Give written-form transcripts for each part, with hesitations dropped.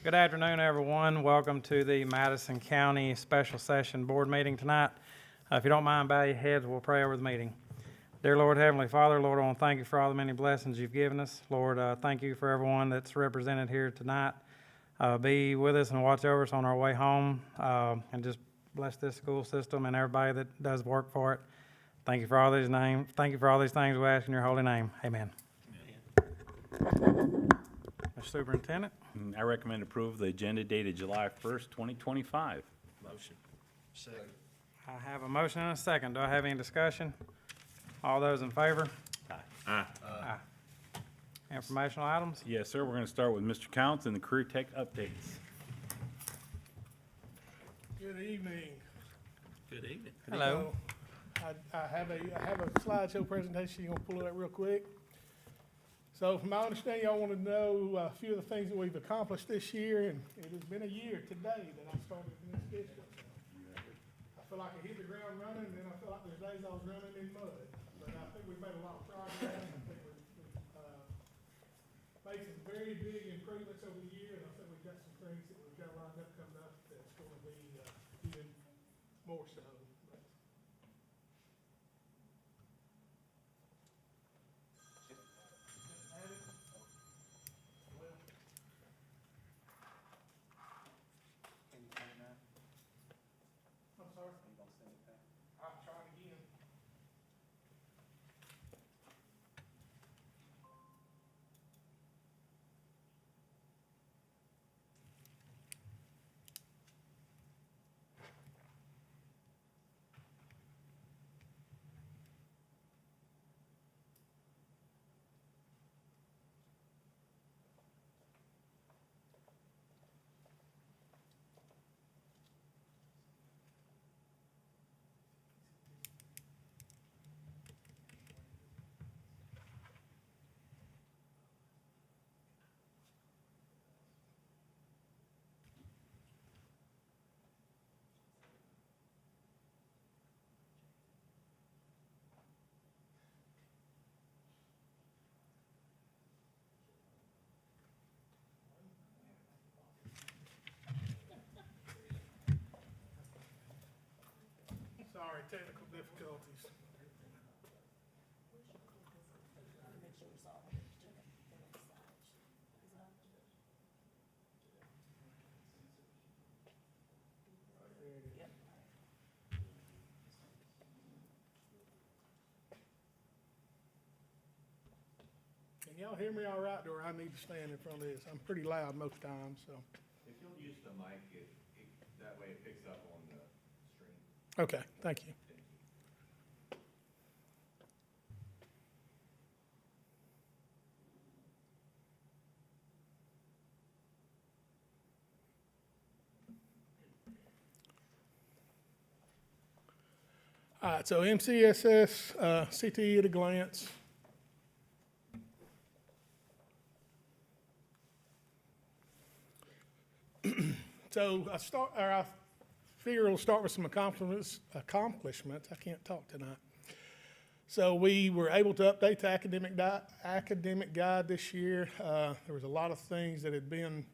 Good afternoon, everyone. Welcome to the Madison County Special Session Board meeting tonight. If you don't mind, bow your heads, we'll pray over the meeting. Dear Lord, Heavenly Father, Lord, I want to thank you for all the many blessings you've given us. Lord, thank you for everyone that's represented here tonight. Be with us and watch over us on our way home, and just bless this school system and everybody that does work for it. Thank you for all these names. Thank you for all these things we ask in your holy name. Amen. Mr. Superintendent. I recommend approval of the agenda dated July 1st, 2025. Motion. Second. I have a motion and a second. Do I have any discussion? All those in favor? Aye. Aye. Informational items? Yes, sir. We're going to start with Mr. Counts and the career tech updates. Good evening. Good evening. Hello. I have a slideshow presentation. You're gonna pull it up real quick. So from my understanding, y'all want to know a few of the things that we've accomplished this year, and it has been a year today that I started in this district. I feel like I hit the ground running, and then I feel like there's days I was running in mud. But I think we've made a lot of progress. I think we've made some very big improvements over the year, and I think we've got some things that we've got lined up coming up that's gonna be even more so. I'm sorry? I'm trying again. Sorry, technical difficulties. Can y'all hear me all right, or I need to stand in front of this? I'm pretty loud most times, so. If you'll use the mic, that way it picks up on the stream. Okay, thank you. All right, so MCSS, CTE at a glance. So I figure we'll start with some accomplishments. I can't talk tonight. So we were able to update the academic guide this year. There was a lot of things that had been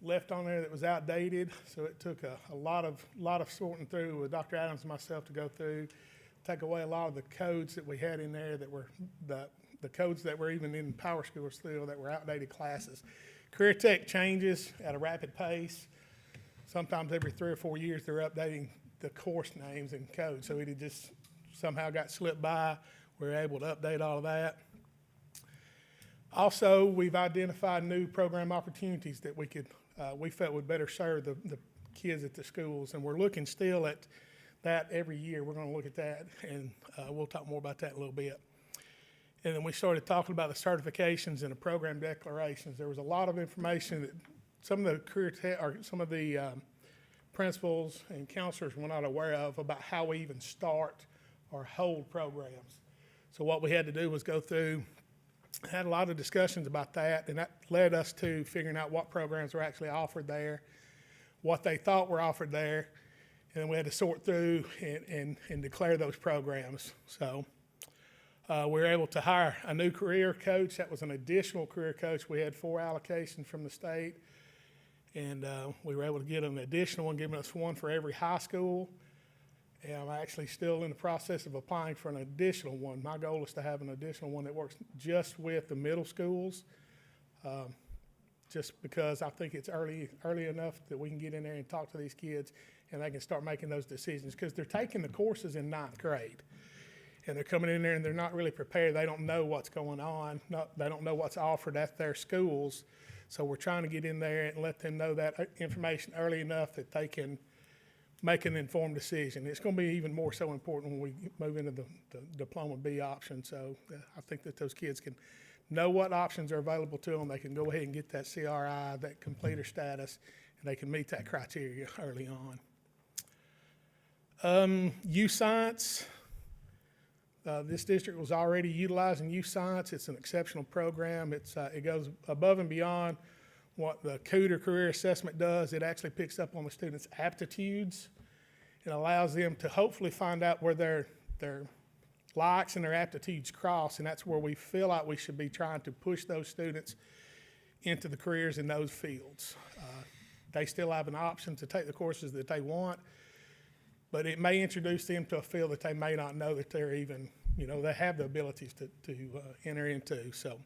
left on there that was outdated. So it took a lot of sorting through with Dr. Adams and myself to go through, take away a lot of the codes that we had in there that were the codes that were even in Power School still that were outdated classes. Career Tech changes at a rapid pace. Sometimes every 3 or 4 years they're updating the course names and codes. So it had just somehow got slipped by. We were able to update all of that. Also, we've identified new program opportunities that we felt would better serve the kids at the schools. And we're looking still at that every year. We're going to look at that, and we'll talk more about that in a little bit. And then we started talking about the certifications and the program declarations. There was a lot of information that some of the principals and counselors were not aware of about how we even start or hold programs. So what we had to do was go through, had a lot of discussions about that, and that led us to figuring out what programs were actually offered there, what they thought were offered there, and then we had to sort through and declare those programs. So We were able to hire a new career coach. That was an additional career coach. We had 4 allocations from the state, and we were able to get an additional one, giving us one for every high school. And I'm actually still in the process of applying for an additional one. My goal is to have an additional one that works just with the middle schools, just because I think it's early enough that we can get in there and talk to these kids and they can start making those decisions, because they're taking the courses in 9th grade. And they're coming in there and they're not really prepared. They don't know what's going on. They don't know what's offered at their schools. So we're trying to get in there and let them know that information early enough that they can make an informed decision. It's going to be even more so important when we move into the Diploma B option. So I think that those kids can know what options are available to them. They can go ahead and get that CRI, that completer status, and they can meet that criteria early on. Youth Science. This district was already utilizing Youth Science. It's an exceptional program. It goes above and beyond what the CUDA career assessment does. It actually picks up on the students' aptitudes and allows them to hopefully find out where their likes and their aptitudes cross, and that's where we feel like we should be trying to push those students into the careers in those fields. They still have an option to take the courses that they want, but it may introduce them to a field that they may not know that they're even, they have the abilities to enter into. So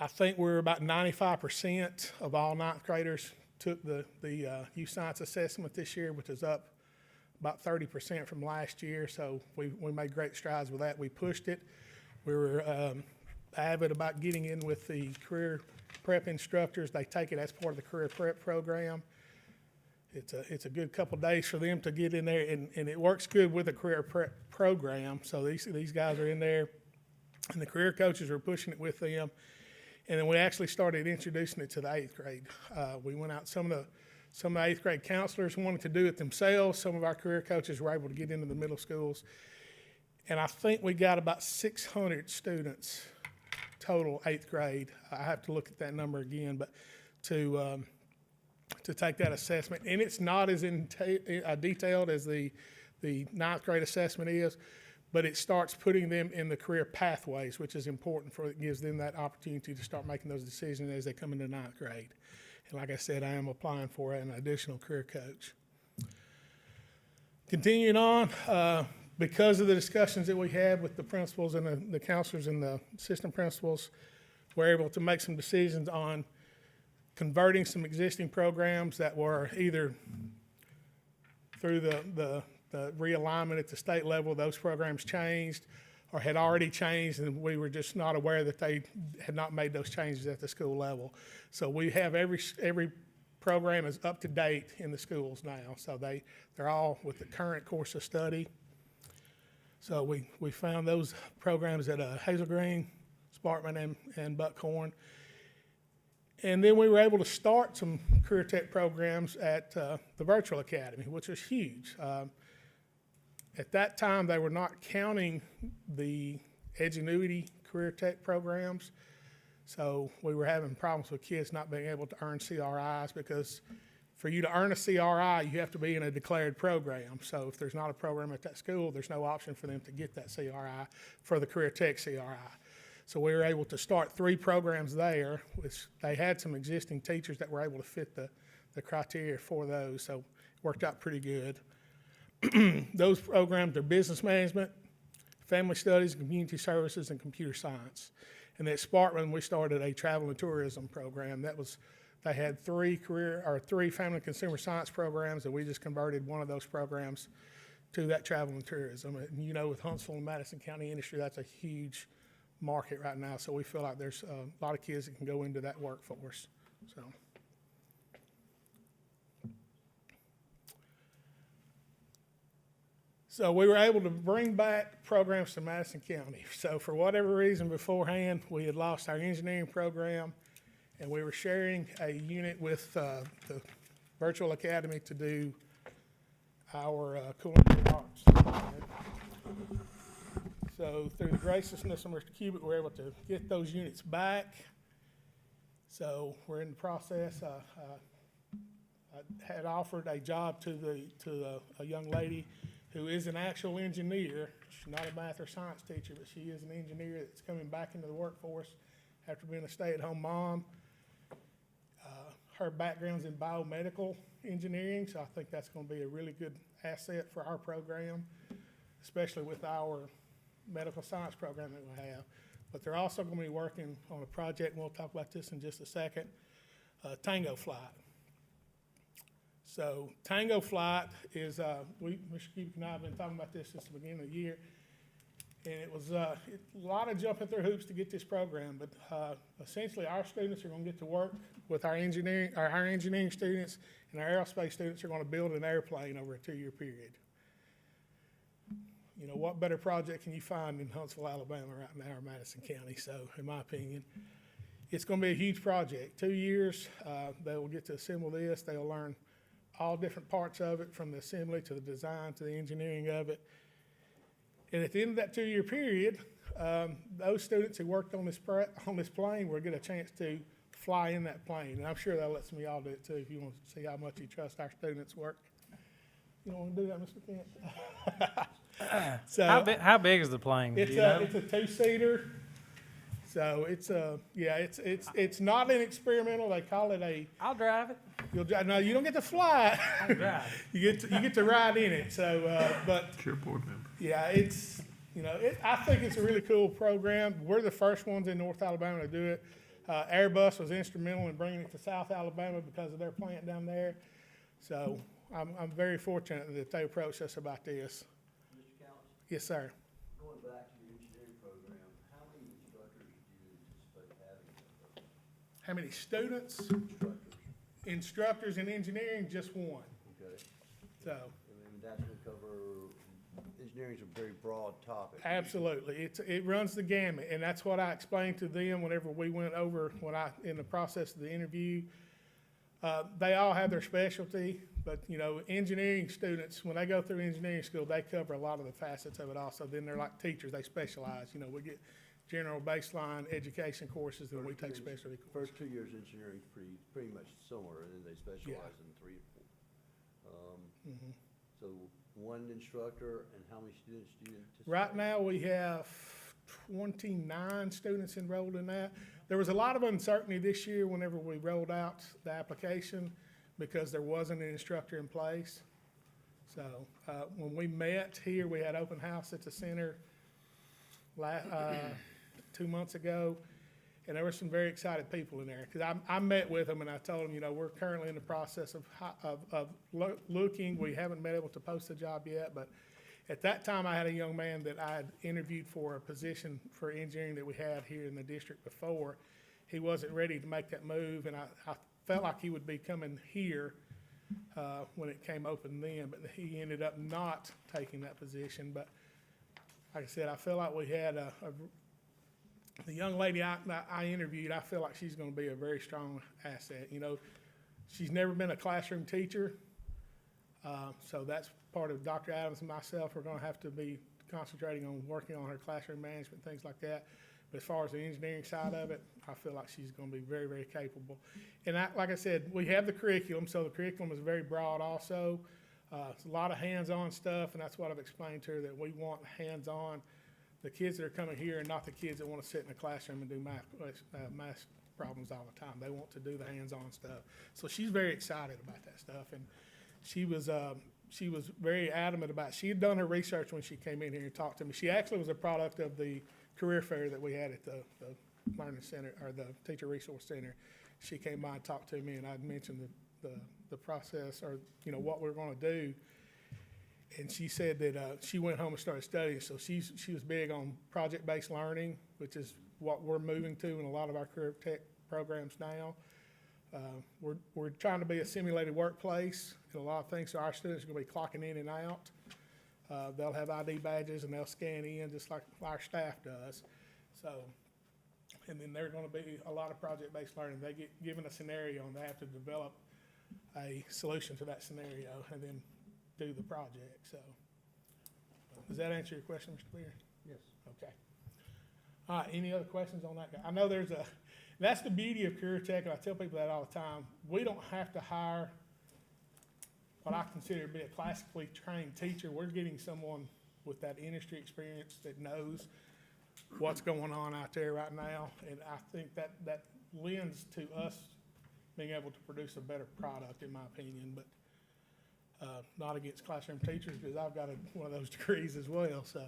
I think we're about 95% of all 9th graders took the Youth Science assessment this year, which is up about 30% from last year. So we made great strides with that. We pushed it. We were avid about getting in with the career prep instructors. They take it as part of the career prep program. It's a good couple days for them to get in there, and it works good with the career prep program. So these guys are in there, and the career coaches are pushing it with them. And then we actually started introducing it to the 8th grade. We went out, some of the 8th grade counselors wanted to do it themselves. Some of our career coaches were able to get into the middle schools. And I think we got about 600 students total 8th grade. I have to look at that number again, but to take that assessment. And it's not as detailed as the 9th grade assessment is, but it starts putting them in the career pathways, which is important it gives them that opportunity to start making those decisions as they come into 9th grade. And like I said, I am applying for an additional career coach. Continuing on, because of the discussions that we had with the principals and the counselors and the assistant principals, we're able to make some decisions on converting some existing programs that were either through the realignment at the state level, those programs changed, or had already changed, and we were just not aware that they had not made those changes at the school level. So we have every program is up to date in the schools now. So they're all with the current course of study. So we found those programs at Hazel Green, Sparkman, and Buckhorn. And then we were able to start some career tech programs at the Virtual Academy, which was huge. At that time, they were not counting the Edgenuity career tech programs. So we were having problems with kids not being able to earn CRIs, because for you to earn a CRI, you have to be in a declared program. So if there's not a program at that school, there's no option for them to get that CRI for the career tech CRI. So we were able to start 3 programs there, which they had some existing teachers that were able to fit the criteria for those. So it worked out pretty good. Those programs are business management, family studies, community services, and computer science. And at Sparkman, we started a travel and tourism program. They had 3 family and consumer science programs, and we just converted one of those programs to that travel and tourism. And with Huntsville and Madison County industry, that's a huge market right now. So we feel like there's a lot of kids that can go into that workforce. So we were able to bring back programs to Madison County. So for whatever reason beforehand, we had lost our engineering program, and we were sharing a unit with the Virtual Academy to do our culinary arts. So through the graciousness of Mr. Cubitt, we were able to get those units back. So we're in the process. I had offered a job to a young lady who is an actual engineer. She's not a math or science teacher, but she is an engineer that's coming back into the workforce after being a stay-at-home mom. Her background's in biomedical engineering, so I think that's going to be a really good asset for our program, especially with our medical science program that we have. But they're also going to be working on a project, and we'll talk about this in just a second, Tango Flight. So Tango Flight is, Mr. Cubic and I have been talking about this since the beginning of the year. And it was a lot of jumping through hoops to get this program, but essentially our students are going to get to work with our engineering students, and our aerospace students are going to build an airplane over a 2-year period. You know, what better project can you find in Huntsville, Alabama right now, or Madison County? So, in my opinion, it's going to be a huge project. 2 years, they will get to assemble this. They'll learn all different parts of it, from the assembly to the design to the engineering of it. And at the end of that 2-year period, those students who worked on this plane will get a chance to fly in that plane. And I'm sure they'll let some of y'all do it too, if you want to see how much you trust our students' work. You don't want to do that, Mr. Kent? So How big is the plane? Do it's you know? it's a 2-seater. So it's not an experimental. They call it a. I'll drive it. You'll drive. No, you don't get to fly. I'll drive it. You get to ride in it. So, but Chair board member. yeah, I think it's a really cool program. We're the first ones in North Alabama to do it. Airbus was instrumental in bringing it to South Alabama because of their plant down there. So I'm very fortunate that they approached us about this. Mr. Couch, Yes, sir. going back to your engineering program, how many instructors do you anticipate having in that program? How many students? Instructors, Instructors in engineering, just one. okay? So I mean, that's gonna cover, engineering's a very broad topic. absolutely, it runs the gamut, and that's what I explained to them whenever we went over, in the process of the interview. They all have their specialty, but, you know, engineering students, when they go through engineering school, they cover a lot of the facets of it also. Then they're like teachers, they specialize, you know, we get general baseline education courses, and we take specialty courses. First 2 years engineering's pretty much similar, and then they specialize in 3 or 4. So one instructor, and how many students do you anticipate? Right now, we have 29 students enrolled in that. There was a lot of uncertainty this year whenever we rolled out the application because there wasn't an instructor in place. So when we met here, we had open house at the center 2 months ago, and there were some very excited people in there. Because I met with them and I told them, you know, we're currently in the process of looking. We haven't been able to post the job yet, but at that time, I had a young man that I had interviewed for a position for engineering that we had here in the district before. He wasn't ready to make that move, and I felt like he would be coming here when it came open then, but he ended up not taking that position. But like I said, I feel like we had the young lady I interviewed, I feel like she's going to be a very strong asset. You know, she's never been a classroom teacher, so that's part of Dr. Adams and myself. We're going to have to be concentrating on working on her classroom management, things like that. But as far as the engineering side of it, I feel like she's going to be very, very capable. And like I said, we have the curriculum, so the curriculum is very broad also. It's a lot of hands-on stuff, and that's what I've explained to her, that we want hands-on. The kids that are coming here are not the kids that want to sit in a classroom and do math problems all the time. They want to do the hands-on stuff. So she's very excited about that stuff, and she was very adamant about it. She had done her research when she came in here and talked to me. She actually was a product of the career fair that we had at the Learning Center, or the Teacher Resource Center. She came by and talked to me, and I'd mentioned the process, or, you know, what we're going to do. And she said that she went home and started studying. So she was big on project-based learning, which is what we're moving to in a lot of our career tech programs now. We're trying to be a simulated workplace in a lot of things, so our students are going to be clocking in and out. They'll have ID badges and they'll scan in just like our staff does. So, and then there's going to be a lot of project-based learning. They get given a scenario and they have to develop a solution to that scenario and then do the project. So, does that answer your question, Mr. Beer? Yes. Okay. All right, any other questions on that guy? I know that's the beauty of career tech, and I tell people that all the time. We don't have to hire what I consider to be a classically trained teacher. We're getting someone with that industry experience that knows what's going on out there right now. And I think that lends to us being able to produce a better product, in my opinion, but not against classroom teachers, because I've got one of those degrees as well, so.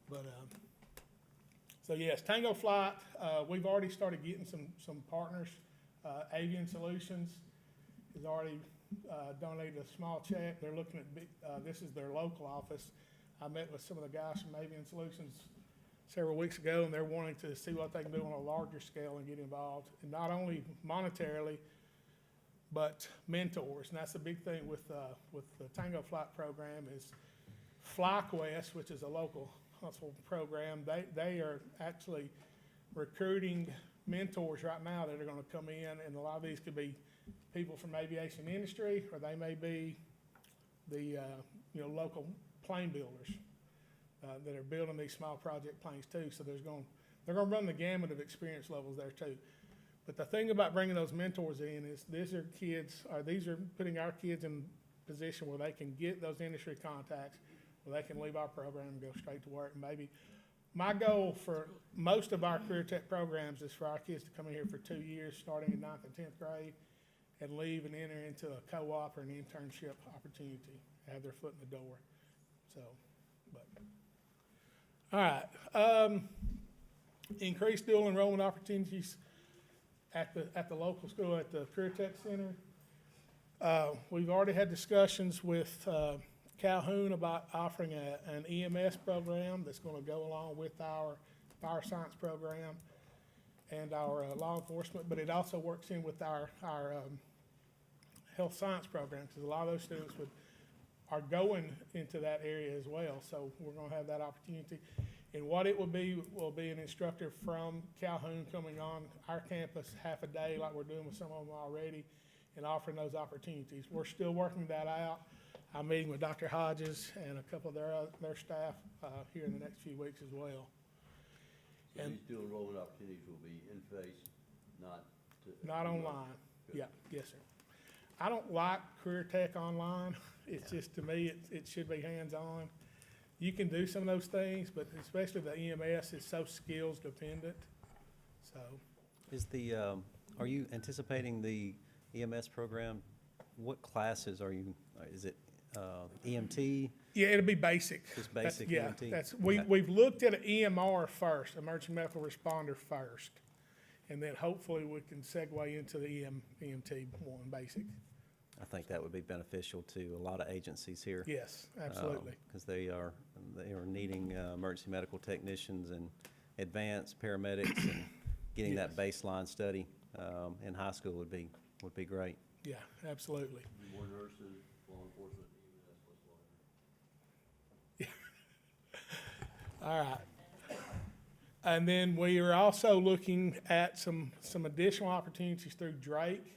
But, so yes, Tango Flight, we've already started getting some partners. Avian Solutions has already donated a small check. They're looking at, this is their local office. I met with some of the guys from Avian Solutions several weeks ago, and they're wanting to see what they can do on a larger scale and get involved, and not only monetarily, but mentors. And that's the big thing with the Tango Flight program is FlyQuest, which is a local Huntsville program. They are actually recruiting mentors right now that are going to come in, and a lot of these could be people from aviation industry, or they may be the local plane builders that are building these small project planes too. So they're going to run the gamut of experience levels there too. But the thing about bringing those mentors in is these are putting our kids in a position where they can get those industry contacts, where they can leave our program and go straight to work. And maybe my goal for most of our career tech programs is for our kids to come in here for 2 years, starting in 9th and 10th grade, and leave and enter into a co-op or an internship opportunity, have their foot in the door. So, but, all right. Increased dual enrollment opportunities at the local school, at the Career Tech Center. We've already had discussions with Calhoun about offering an EMS program that's going to go along with our fire science program and our law enforcement, but it also works in with our health science program, because a lot of those students are going into that area as well. So we're going to have that opportunity. And what it will be an instructor from Calhoun coming on our campus half a day, like we're doing with some of them already, and offering those opportunities. We're still working that out. I'm meeting with Dr. Hodges and a couple of their staff here in the next few weeks as well. So And these dual enrollment opportunities will be in face, not online. Yeah, yes, sir. I don't like career tech online. It's just, to me, it should be hands-on. You can do some of those things, but especially the EMS is so skills dependent, so. Is are you anticipating the EMS program? What classes are you, is it EMT? Yeah, it'll be basic. Just basic Yeah, EMT? we've looked at an EMR first, emergency medical responder first, and then hopefully we can segue into the EMT one, basic. I think that would be beneficial to a lot of agencies here. Yes, absolutely. Because they are needing emergency medical technicians and advanced paramedics, and getting that baseline study in high school would be great. Yeah, absolutely. more nurses, law enforcement, EMS, whatsoever. All right. And then we are also looking at some additional opportunities through Drake.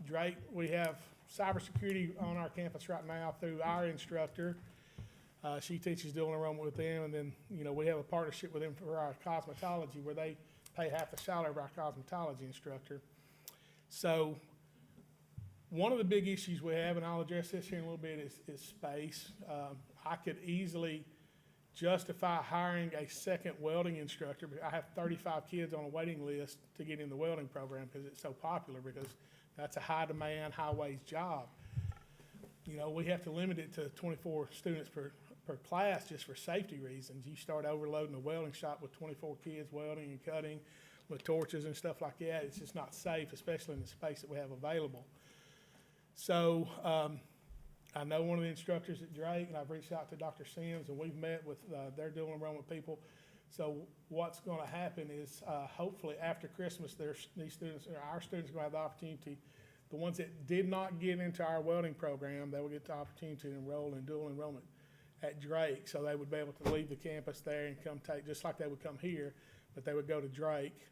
Drake, we have cybersecurity on our campus right now through our instructor. She teaches dual enrollment with them, and then, we have a partnership with them for our cosmetology, where they pay half the salary of our cosmetology instructor. So one of the big issues we have, and I'll address this here in a little bit, is space. I could easily justify hiring a second welding instructor, but I have 35 kids on a waiting list to get in the welding program because it's so popular, because that's a high demand, high wage job. We have to limit it to 24 students per class just for safety reasons. You start overloading the welding shop with 24 kids welding and cutting with torches and stuff like that. It's just not safe, especially in the space that we have available. So I know one of the instructors at Drake, and I've reached out to Dr. Sims, and we've met with their dual enrollment people. So what's going to happen is hopefully after Christmas, our students are going to have the opportunity. The ones that did not get into our welding program, they will get the opportunity to enroll in dual enrollment at Drake. So they would be able to leave the campus there and come take, just like they would come here, but they would go to Drake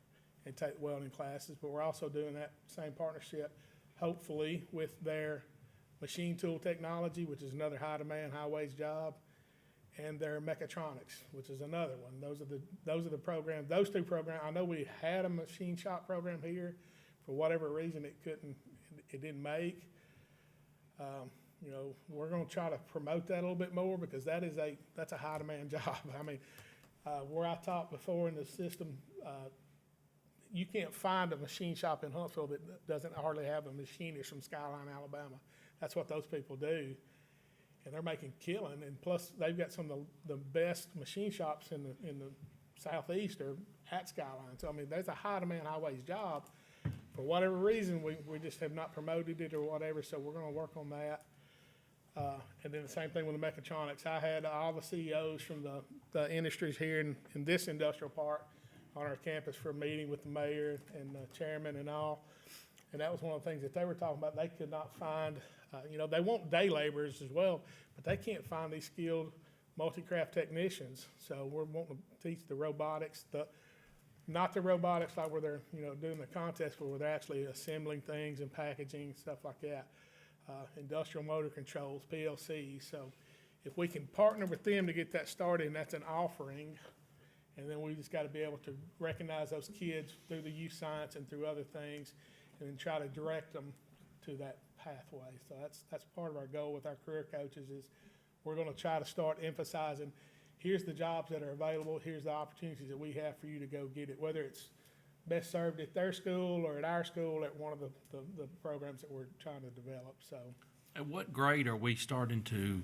and take welding classes. But we're also doing that same partnership, hopefully, with their machine tool technology, which is another high demand, high wage job, and their mechatronics, which is another one. Those are the programs. Those two programs. I know we had a machine shop program here. For whatever reason, it didn't make. You know, we're gonna try to promote that a little bit more because that's a high demand job. I mean, where I taught before in the system, you can't find a machine shop in Huntsville that doesn't hardly have a machinist from Skyline, Alabama. That's what those people do. And they're making killing, and plus they've got some of the best machine shops in the southeast are at Skyline. So I mean, there's a high demand highways job. For whatever reason, we just have not promoted it or whatever, so we're gonna work on that. And then the same thing with the mechatronics. I had all the CEOs from the industries here in this industrial park on our campus for a meeting with the mayor and the chairman and all. And that was one of the things that they were talking about. They could not find, you know, they want day laborers as well, but they can't find these skilled multi-craft technicians. So we're wanting to teach the robotics, not the robotics like where they're, you know, doing the contest, but where they're actually assembling things and packaging, stuff like that. Industrial motor controls, PLCs. So if we can partner with them to get that started, and that's an offering, and then we just got to be able to recognize those kids through the youth science and through other things, and then try to direct them to that pathway. So that's part of our goal with our career coaches is we're going to try to start emphasizing, here's the jobs that are available, here's the opportunities that we have for you to go get it, whether it's best served at their school or at our school, at one of the programs that we're trying to develop. So At what grade are we starting to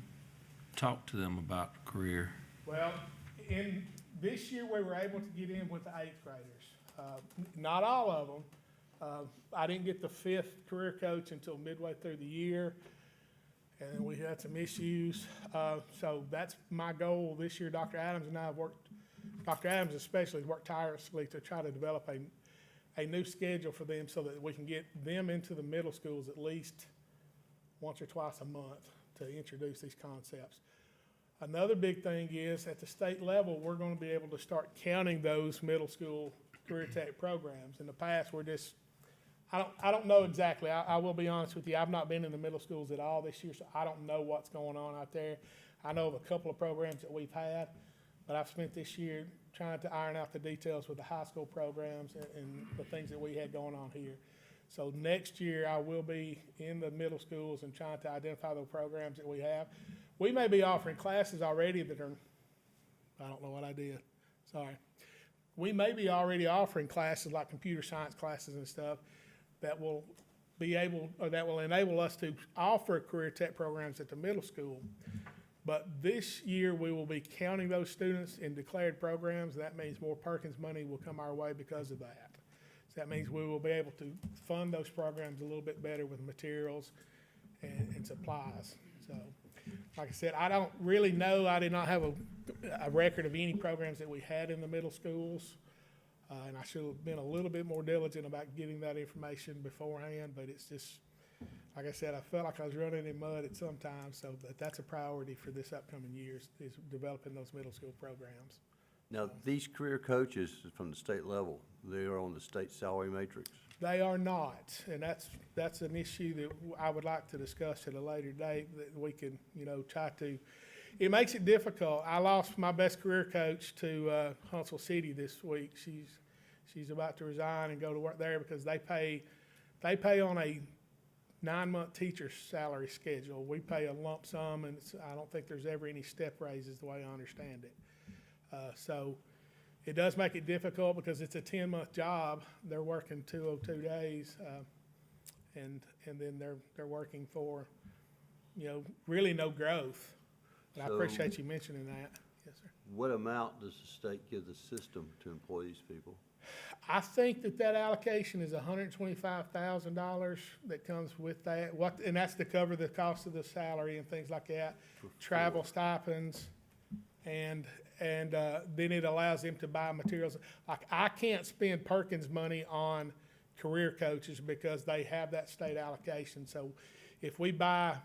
talk to them about career? well, in this year, we were able to get in with the eighth graders. Not all of them. I didn't get the fifth career coach until midway through the year, and then we had some issues. So that's my goal this year. Dr. Adams and I have worked, Dr. Adams especially, has worked tirelessly to try to develop a new schedule for them so that we can get them into the middle schools at least once or twice a month to introduce these concepts. Another big thing is at the state level, we're going to be able to start counting those middle school career tech programs. In the past, we're just, I don't know exactly. I will be honest with you. I've not been in the middle schools at all this year, so I don't know what's going on out there. I know of a couple of programs that we've had, but I've spent this year trying to iron out the details with the high school programs and the things that we had going on here. So next year, I will be in the middle schools and trying to identify the programs that we have. We may be offering classes already that are, I don't know what I did, sorry. We may be already offering classes like computer science classes and stuff that will be able, or that will enable us to offer career tech programs at the middle school. But this year, we will be counting those students in declared programs. That means more Perkins money will come our way because of that. So that means we will be able to fund those programs a little bit better with materials and supplies. So, like I said, I don't really know. I did not have a record of any programs that we had in the middle schools. And I should have been a little bit more diligent about getting that information beforehand, but it's just, like I said, I felt like I was running in mud at some time, so that's a priority for this upcoming year is developing those middle school programs. Now, these career coaches from the state level, they are on the state salary matrix? They are not, and that's an issue that I would like to discuss at a later date, that we can, you know, try to. It makes it difficult. I lost my best career coach to Huntsville City this week. She's about to resign and go to work there because they pay on a 9-month teacher's salary schedule. We pay a lump sum, and I don't think there's ever any step raises the way I understand it. So it does make it difficult because it's a 10-month job. They're working 202 days, and then they're working for, you know, really no growth. And I So- appreciate you mentioning that. Yes, sir. What amount does the state give the system to employ these people? I think that allocation is $125,000 that comes with that. And that's to cover the cost of the salary and things like that, travel stipends, and then it allows them to buy materials. Like, I can't spend Perkins money on career coaches because they have that state allocation. So if we buy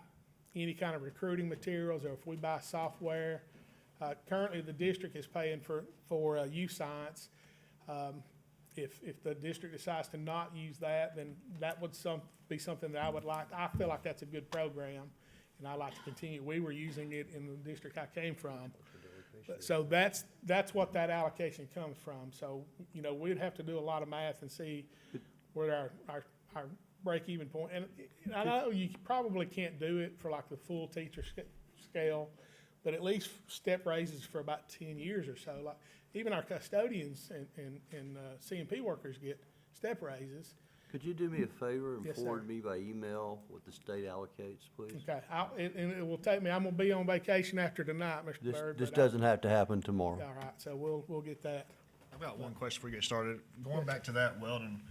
any kind of recruiting materials or if we buy software, currently the district is paying for youth science. If the district decides to not use that, then that would be something that I would like. I feel like that's a good program, and I'd like to continue. We were using it in the district I came from. So that's what that allocation comes from. So, you know, we'd have to do a lot of math and see where our break-even point. And I know you probably can't do it for like the full teacher scale, but at least step raises for about 10 years or so. Like, even our custodians and CMP workers get step raises. Could you do me a favor and Yes, forward sir. me by email what the state allocates, please? Okay, and it will take me, I'm gonna be on vacation after tonight, Mr. This, Byrd. this but I- doesn't have to happen tomorrow. All right, so we'll get that. I've got one question before we get started. Going back to that welding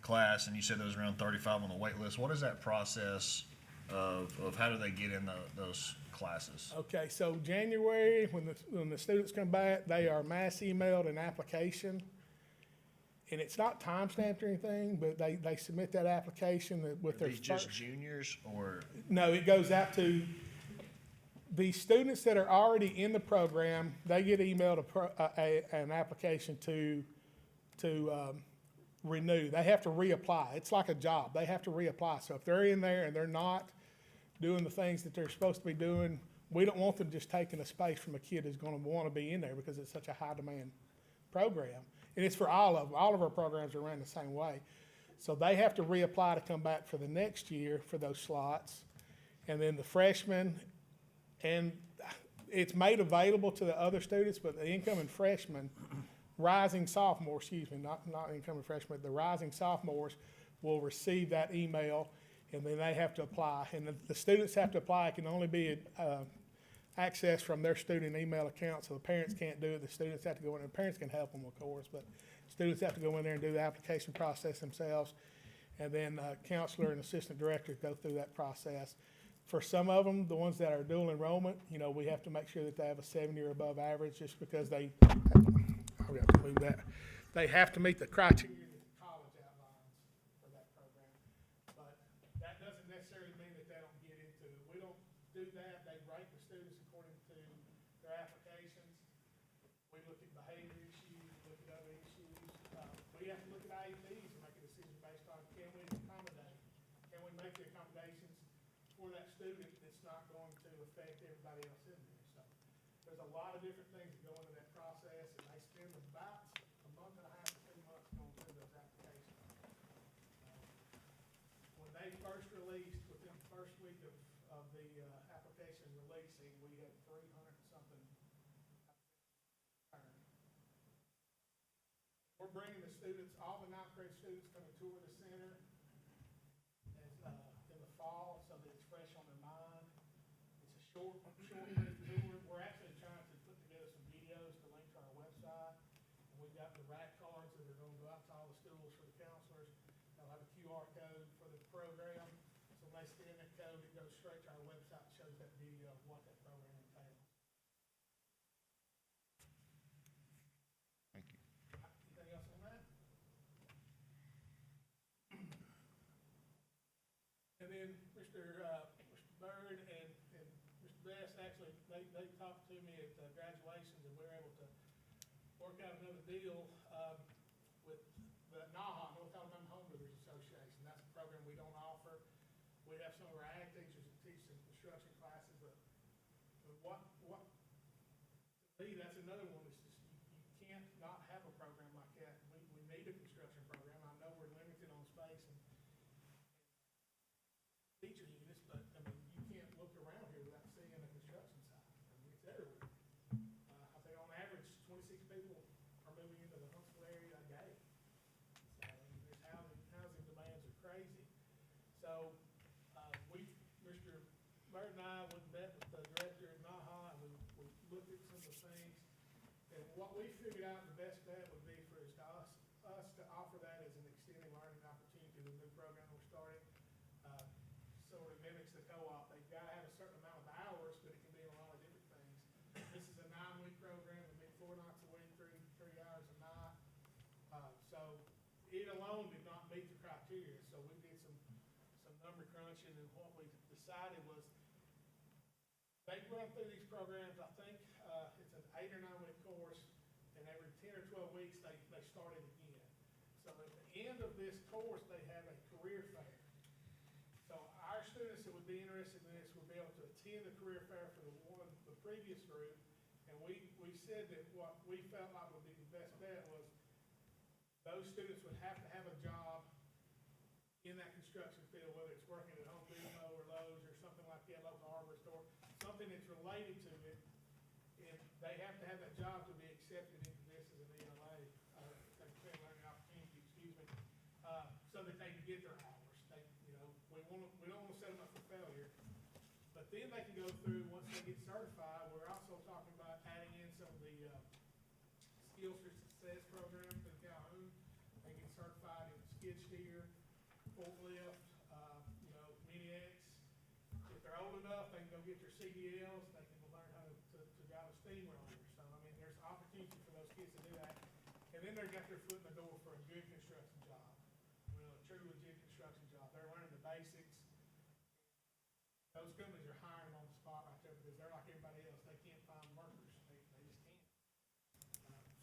class, and you said there was around 35 on the wait list. What is that process of how do they get in those classes? Okay, so January, when the students come back, they are mass emailed an application. And it's not time-stamped or anything, but they submit that application with Are their these just first. juniors or? No, it goes out to the students that are already in the program. They get emailed an application to renew. They have to reapply. It's like a job. They have to reapply. So if they're in there and they're not doing the things that they're supposed to be doing, we don't want them just taking a space from a kid who's gonna wanna be in there because it's such a high-demand program. And it's for all of them. All of our programs are ran the same way. So they have to reapply to come back for the next year for those slots. And then the freshmen, and it's made available to the other students, but the incoming freshmen, rising sophomores, excuse me, not incoming freshmen, the rising sophomores will receive that email, and then they have to apply. And the students have to apply. It can only be access from their student email account, so the parents can't do it. The students have to go in, and parents can help them, of course, but students have to go in there and do the application process themselves. And then counselor and assistant director go through that process. For some of them, the ones that are dual enrollment, we have to make sure that they have a 70 or above average, just because I'll have to move that. They have to meet the criteria that the college outlines for that program. But that doesn't necessarily mean that they don't get into it. We don't do that. They rate the students according to their applications. We look at behavior issues, we look at other issues. We have to look at IEPs and make a decision based on, can we make the accommodations for that student that's not going to affect everybody else in there. So there's a lot of different things that go into that process, and they spend about a month and a half to 2 months going through those applications. When they first released, within the first week of the application releasing, we had 300 and something. We're bringing the students, all the ninth grade students come and tour the center in the fall, so that it's fresh on their mind. It's a short tour. We're actually trying to put together some videos to link to our website. And we've got the rack cards that are gonna go out to all the schools for the counselors. They'll have a QR code for the program. So when they scan that code, it goes straight to our website, shows that video of what that program entails. Thank you. Anything else on that? And then Mr. Byrd and Mr. Best, actually, they talked to me at graduations, and we were able to work out another deal with the NAHA, North Alabama Home Builders Association. That's a program we don't offer. We have some of our ag teachers that teach some construction classes, but what to me, that's another one that's just, you can't not have a program like that. We need a construction program. I know we're limited on space and teacher units, but I mean, you can't look around here without seeing a construction site. I mean, it's everywhere. I think on average, 26 people are moving into the Huntsville area a day. So, I mean, there's housing demands are crazy. So, Mr. Byrd and I went and met with the director at NAHA, and we looked at some of the things. And what we figured out the best bet would be for us to offer that as an extended learning opportunity, the new program we're starting. Sort of mimics the co-op. They've got to have a certain amount of hours, but it can be in a lot of different things. This is a 9-week program. It'll be 4 nights a week, 3 hours a night. So it alone did not meet the criteria. So we did some number crunching, and what we decided was they run through these programs. I think it's an 8 or 9 week course, and every 10 or 12 weeks they start it again. So at the end of this course, they have a career fair. So our students that would be interested in this would be able to attend the career fair for the previous group. And we said that what we felt like would be the best bet was those students would have to have a job in that construction field, whether it's working at Home Depot or Lowe's or something like that, local hardware store, something that's related to it, and they have to have that job to be accepted into this as an ELA, extended learning opportunity, excuse me, so that they can get their hours. They, you know, we don't wanna set them up for failure. But then they can go through, once they get certified, we're also talking about adding in some of the, Skills for Success program for Calhoun. They get certified in skid steer, forklift, you know, mini X. If they're old enough, they can go get their CDLs, they can learn how to drive a steamroller. So, I mean, there's opportunity for those kids to do that. And then they've got their foot in the door for a good construction job, you know, a true legit construction job. They're learning the basics. Those companies are hiring on the spot right there because they're like everybody else. They can't find workers. They just can't.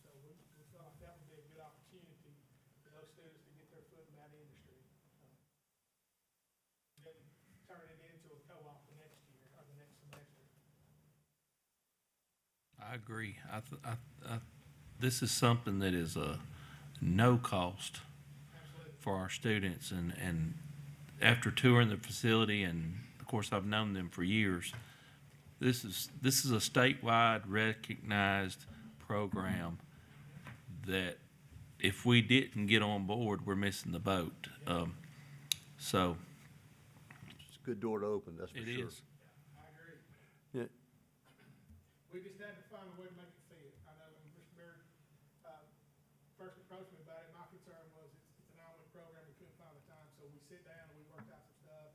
So we felt like that would be a good opportunity for those students to get their foot in that industry. Then turn it into a co-op the next year or the next semester. I agree. This is something that is no cost Absolutely. for our students, and after touring the facility, and of course I've known them for years, this is a statewide recognized program that if we didn't get on board, we're missing the boat. So It's a good door to open, that's for it sure. is. I agree. Yeah, We just had to find a way to make it fit. I know when Mr. Baird, first approached me about it, my concern was it's an hour program, we couldn't find the time, so we sit down and we worked out some stuff.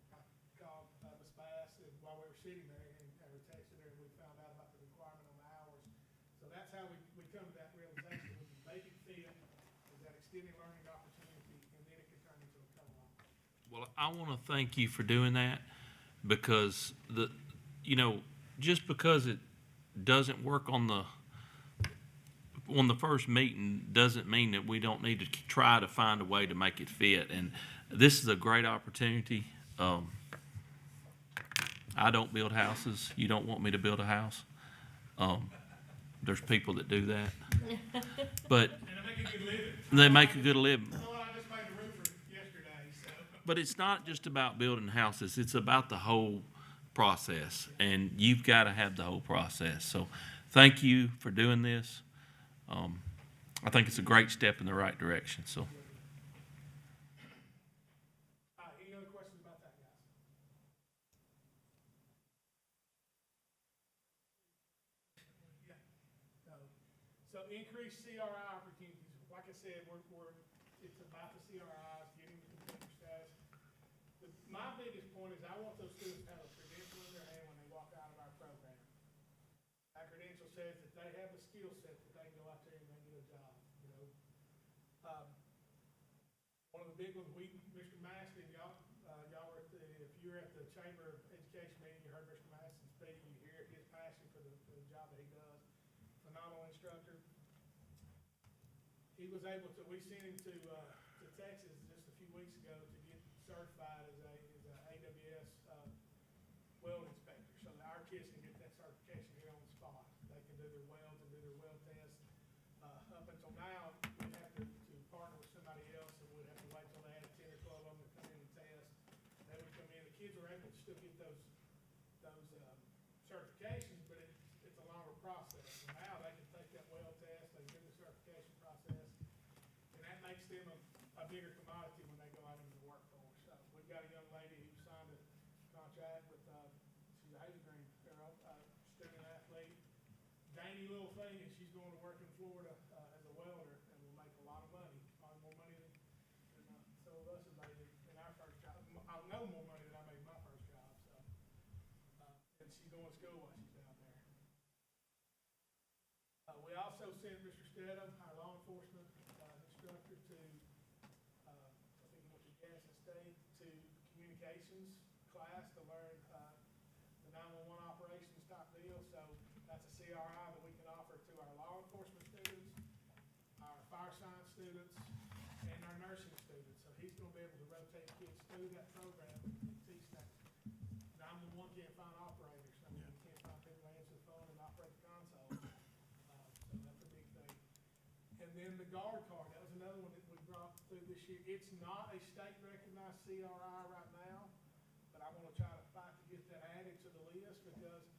I called, Ms. Bass, and while we were sitting there, and we texted her, and we found out about the requirement on the hours. So that's how we come to that realization, we can make it fit, is that extended learning opportunity, and then it can turn into a co-op. Well, I want to thank you for doing that, because just because it doesn't work on the first meeting doesn't mean that we don't need to try to find a way to make it fit. And this is a great opportunity. I don't build houses. You don't want me to build a house. There's people that do that, but And I make a good living. they make a good living. You know what, I just made the roofer yesterday, so. But it's not just about building houses, it's about the whole process, and you've got to have the whole process. So thank you for doing this. I think it's a great step in the right direction, so. Any other questions about that, guys? Yeah. So increased CRI opportunities, like I said, it's about the CRIs, getting the computer status. My biggest point is I want those students to have a credential in their hand when they walk out of our program. That credential says that they have a skill set that they can go out there and they get a job, you know? One of the big ones, Mr. Maston, y'all were if you were at the Chamber of Education meeting, you heard Mr. Maston speak, you hear his passion for the job that he does. Phenomenal instructor. He was able to, we sent him to Texas just a few weeks ago to get certified as a AWS, weld inspector, so that our kids can get that certification here on the spot. They can do their welds and do their weld tests. Up until now, we'd have to partner with somebody else, and we'd have to wait till they had 10 or 12 of them to come in and test. They would come in, the kids were able to still get those certifications, but it's a longer process. So now they can take that weld test, they can do the certification process, and that makes them a bigger commodity when they go out into the workforce. We've got a young lady who signed a contract with, she's a Hazel Green girl, student athlete, dainty little thing, and she's going to work in Florida as a welder, and will make a lot of money, probably more money than some of us have made in our first job. I'll know more money than I made in my first job, so. And she's going to school while she's down there. We also sent Mr. Stedham, our law enforcement instructor, to, I think he went to Gadsden State, to communications class to learn the 911 operations type deal. So that's a CRI that we can offer to our law enforcement students, our fire science students, and our nursing students. So he's going to be able to rotate kids through that program and teach that. 911 can't find operators. I mean, you can't find people to answer the phone and operate the console. So that's a big thing. And then the guard card, that was another one that we brought through this year. It's not a state recognized CRI right now, but I'm gonna try to fight to get that added to the list because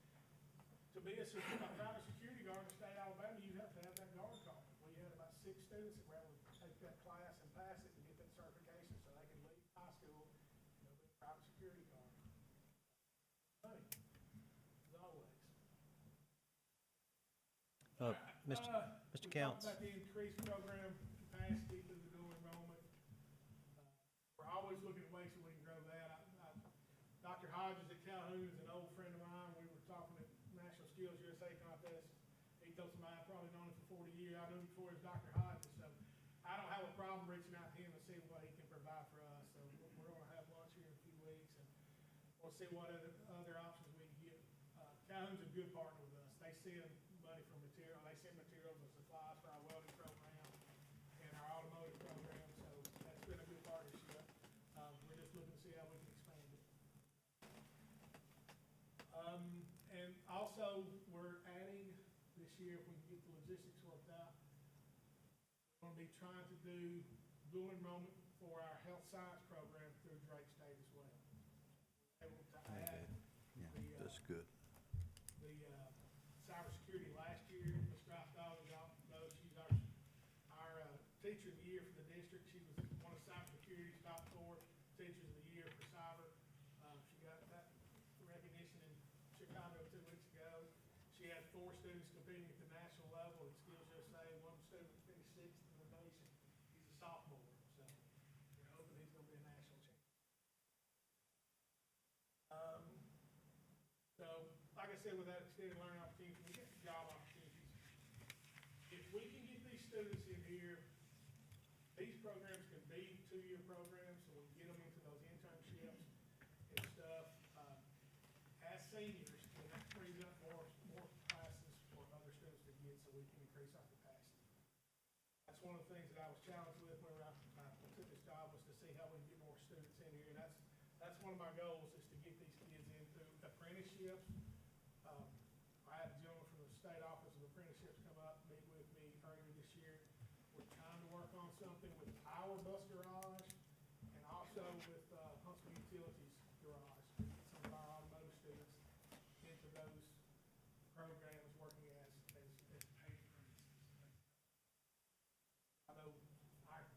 to be a private security guard in the state of Alabama, you have to have that guard call. We had about 6 students that were able to take that class and pass it to get that certification so they can leave high school and go be a private security guard. Money, as always. Mr. Counts, We talked about the increased program capacity through the dual enrollment. We're always looking at ways that we can grow that. Dr. Hodges at Calhoun is an old friend of mine. We were talking at National Skills USA contest. He told somebody I've probably known him for 40 years. I knew him before he was Dr. Hodges, so I don't have a problem reaching out to him and seeing what he can provide for us. So we're gonna have lunch here in a few weeks, and we'll see what other options we can get. Calhoun's a good partner with us. They send money for material, they send materials and supplies for our welding program and our automotive program, so that's been a good partnership. We're just looking to see how we can expand it. And also, we're adding this year, if we can get the logistics worked out, we're gonna be trying to do dual enrollment for our health science program through Drake State as well. Able to add That's good. the cybersecurity last year. Ms. Drysdale, y'all know, she's our teacher of the year for the district. She was one of cybersecurity's top 4 teachers of the year for cyber. She got that recognition in Chicago 2 weeks ago. She had 4 students competing at the national level at Skills USA. One student finished 6th in the nation. He's a sophomore, so we're hoping he's gonna be a national champion. So, like I said, with that extended learning opportunity, we get job opportunities. If we can get these students in here, these programs can be 2-year programs, so we can get them into those internships and stuff. As seniors, then that frees up more classes for other students to get, so we can increase our capacity. That's one of the things that I was challenged with whenever I took this job, was to see how we can get more students in here. And that's one of my goals, is to get these kids in through apprenticeships. I had a gentleman from the state office of apprenticeships come up, meet with me earlier this year. We're trying to work on something with our bus garage and also with Huntsville Utilities garage. Get some of our automotive students into those programs, working as paid apprentices. I know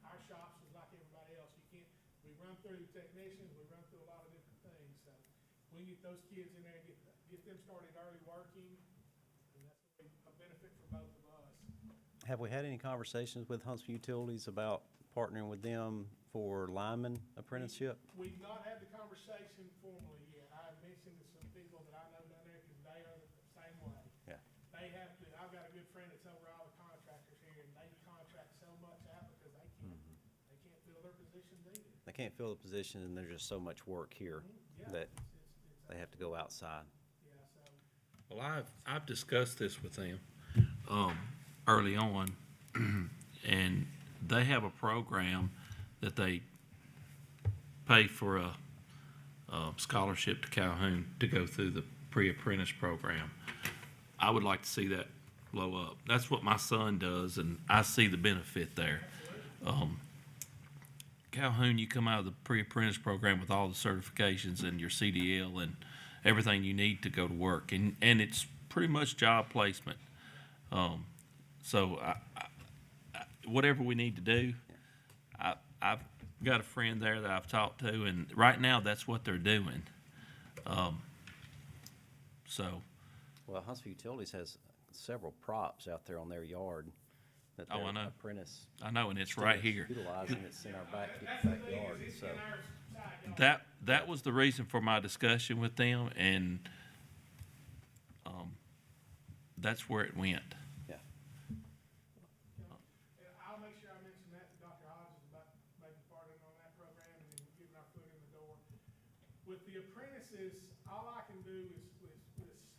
our shops is like everybody else. We run through technicians, we run through a lot of different things, so we get those kids in there and get them started early working, and that's a benefit for both of us. have we had any conversations with Huntsville Utilities about partnering with them for lineman apprenticeship? We've not had the conversation formally yet. I have mentioned to some people that I know down there, because they are the same way. Yeah. They have to, I've got a good friend that's over all the contractors here, and they contract so much out because they can't fill their positions either. They can't fill the position, and there's just so much work here Yeah, that they have to go outside. Yeah, so, Well, I've discussed this with them early on, and they have a program that they pay for a scholarship to Calhoun to go through the pre-apprentice program. I would like to see that blow up. That's what my son does, and I see the benefit there. Calhoun, you come out of the pre-apprentice program with all the certifications and your CDL and everything you need to go to work, and it's pretty much job placement. So whatever we need to do, I've got a friend there that I've talked to, and right now that's what they're doing. So, Well, Huntsville Utilities has several props out there on their yard that Oh, I their know. apprentice I know, and it's right students here. utilize, and it's in our that's the thing, backyard, is it's so. in our side yard. That was the reason for my discussion with them, and that's where it went. Yeah. And I'll make sure I mention that to Dr. Hodges about maybe partnering on that program and then getting our foot in the door. With the apprentices, all I can do is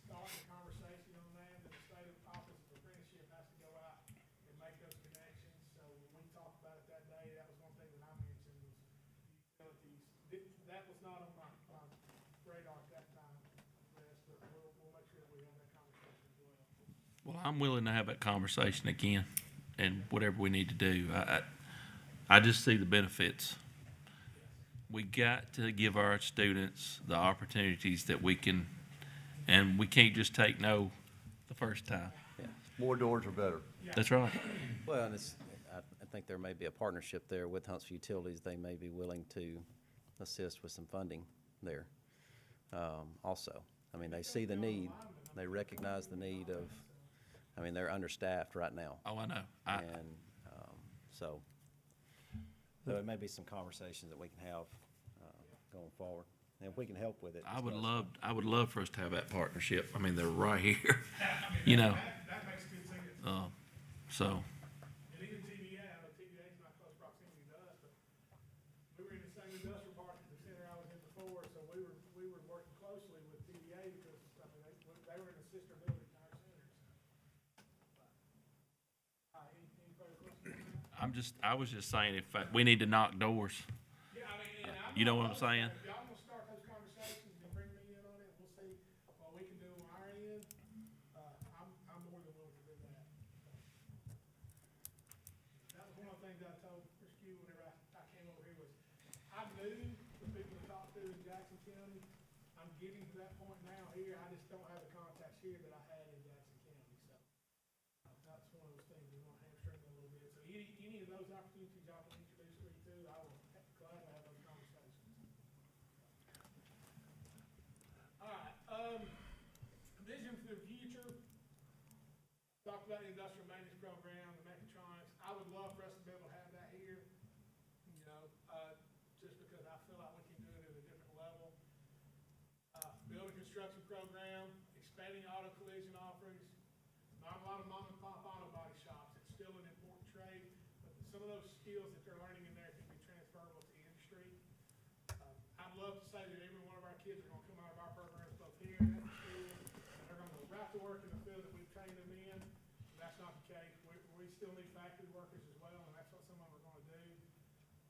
start the conversation on that, and the state office of apprenticeship has to go out and make those connections. So when we talked about it that day, that was one thing that I mentioned, was utilities. That was not on my radar at that time, Wes, but we'll make sure that we have that conversation as well. Well, I'm willing to have that conversation again, and whatever we need to do. I just see the benefits. We got to give our students the opportunities that we can, and we can't just take no the first time. More doors are better. That's right. Well, and I think there may be a partnership there with Huntsville Utilities. They may be willing to assist with some funding there, also. I mean, they see the need, they recognize the need of, I mean, they're understaffed right now. Oh, I know. And, so there may be some conversations that we can have, going forward. And if we can help with it. I would love for us to have that partnership. I mean, they're right here, you know, That makes good sense. so. And even TVA, I know TVA is not close proximity to us, but we were in the same industrial park at the center I was in before, so we were working closely with TVA because, I mean, they were in a sister building to our center, so. Any further questions on that? I was just saying, if we need to knock doors, Yeah, I mean, and I'm. you know what I'm saying? If y'all wanna start those conversations and bring me in on it, we'll see what we can do on our end. I'm more than willing to do that. That was one of the things I told Mr. Q whenever I came over here was, I knew the people to talk to in Jackson County. I'm getting to that point now here, I just don't have the contacts here that I had in Jackson County, so. That's one of those things we want to hamstring a little bit. So any of those opportunities y'all can introduce me to, I will gladly have those conversations. All right, vision for the future. Talked about the industrial maintenance program, the mechatronics. I would love for us to be able to have that here, you know, just because I feel like we can do it at a different level. Building construction program, expanding auto collision offerings. Not a lot of mom and pop auto body shops. It's still an important trade, but some of those skills that they're learning in there can be transferable to industry. I'd love to say that every one of our kids are gonna come out of our programs, both here and at the school, and they're gonna go right to work in the field that we've trained them in. That's not the case. We still need factory workers as well, and that's what some of them are gonna do.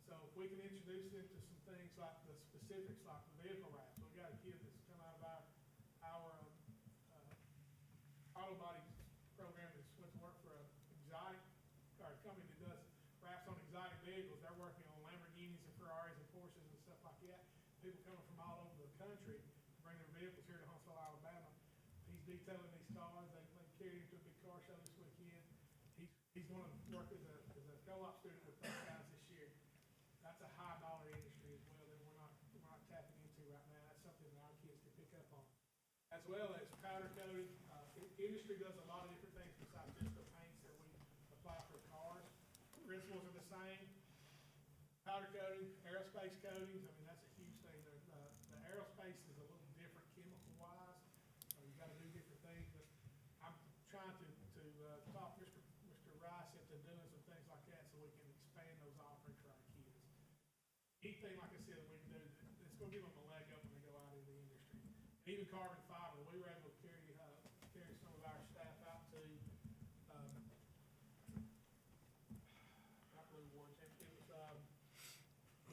So if we can introduce them to some things like the specifics, like the vehicle wraps. We got a kid that's come out of our auto body program that's went to work for a exotic, or a company that does wraps on exotic vehicles. They're working on Lamborghinis and Ferraris and Porsches and stuff like that. People coming from all over the country to bring their vehicles here to Huntsville, Alabama. He's detailing these cars. They carried him to a big car show this weekend. He's gonna work as a co-op student with those guys this year. That's a high dollar industry as well that we're not tapping into right now. That's something that our kids can pick up on. As well as powder coating. Industry does a lot of different things besides just the paints that we apply for cars. Principles are the same. Powder coating, aerospace coatings, I mean, that's a huge thing. The aerospace is a little different chemical wise. You gotta do different things, but I'm trying to talk Mr. Rice into doing some things like that so we can expand those offerings for our kids. Anything, like I said, we can do, it's gonna give them a leg up when they go out into the industry. Even carbon fiber, we were able to carry some of our staff out to, not Blue Woods, it was,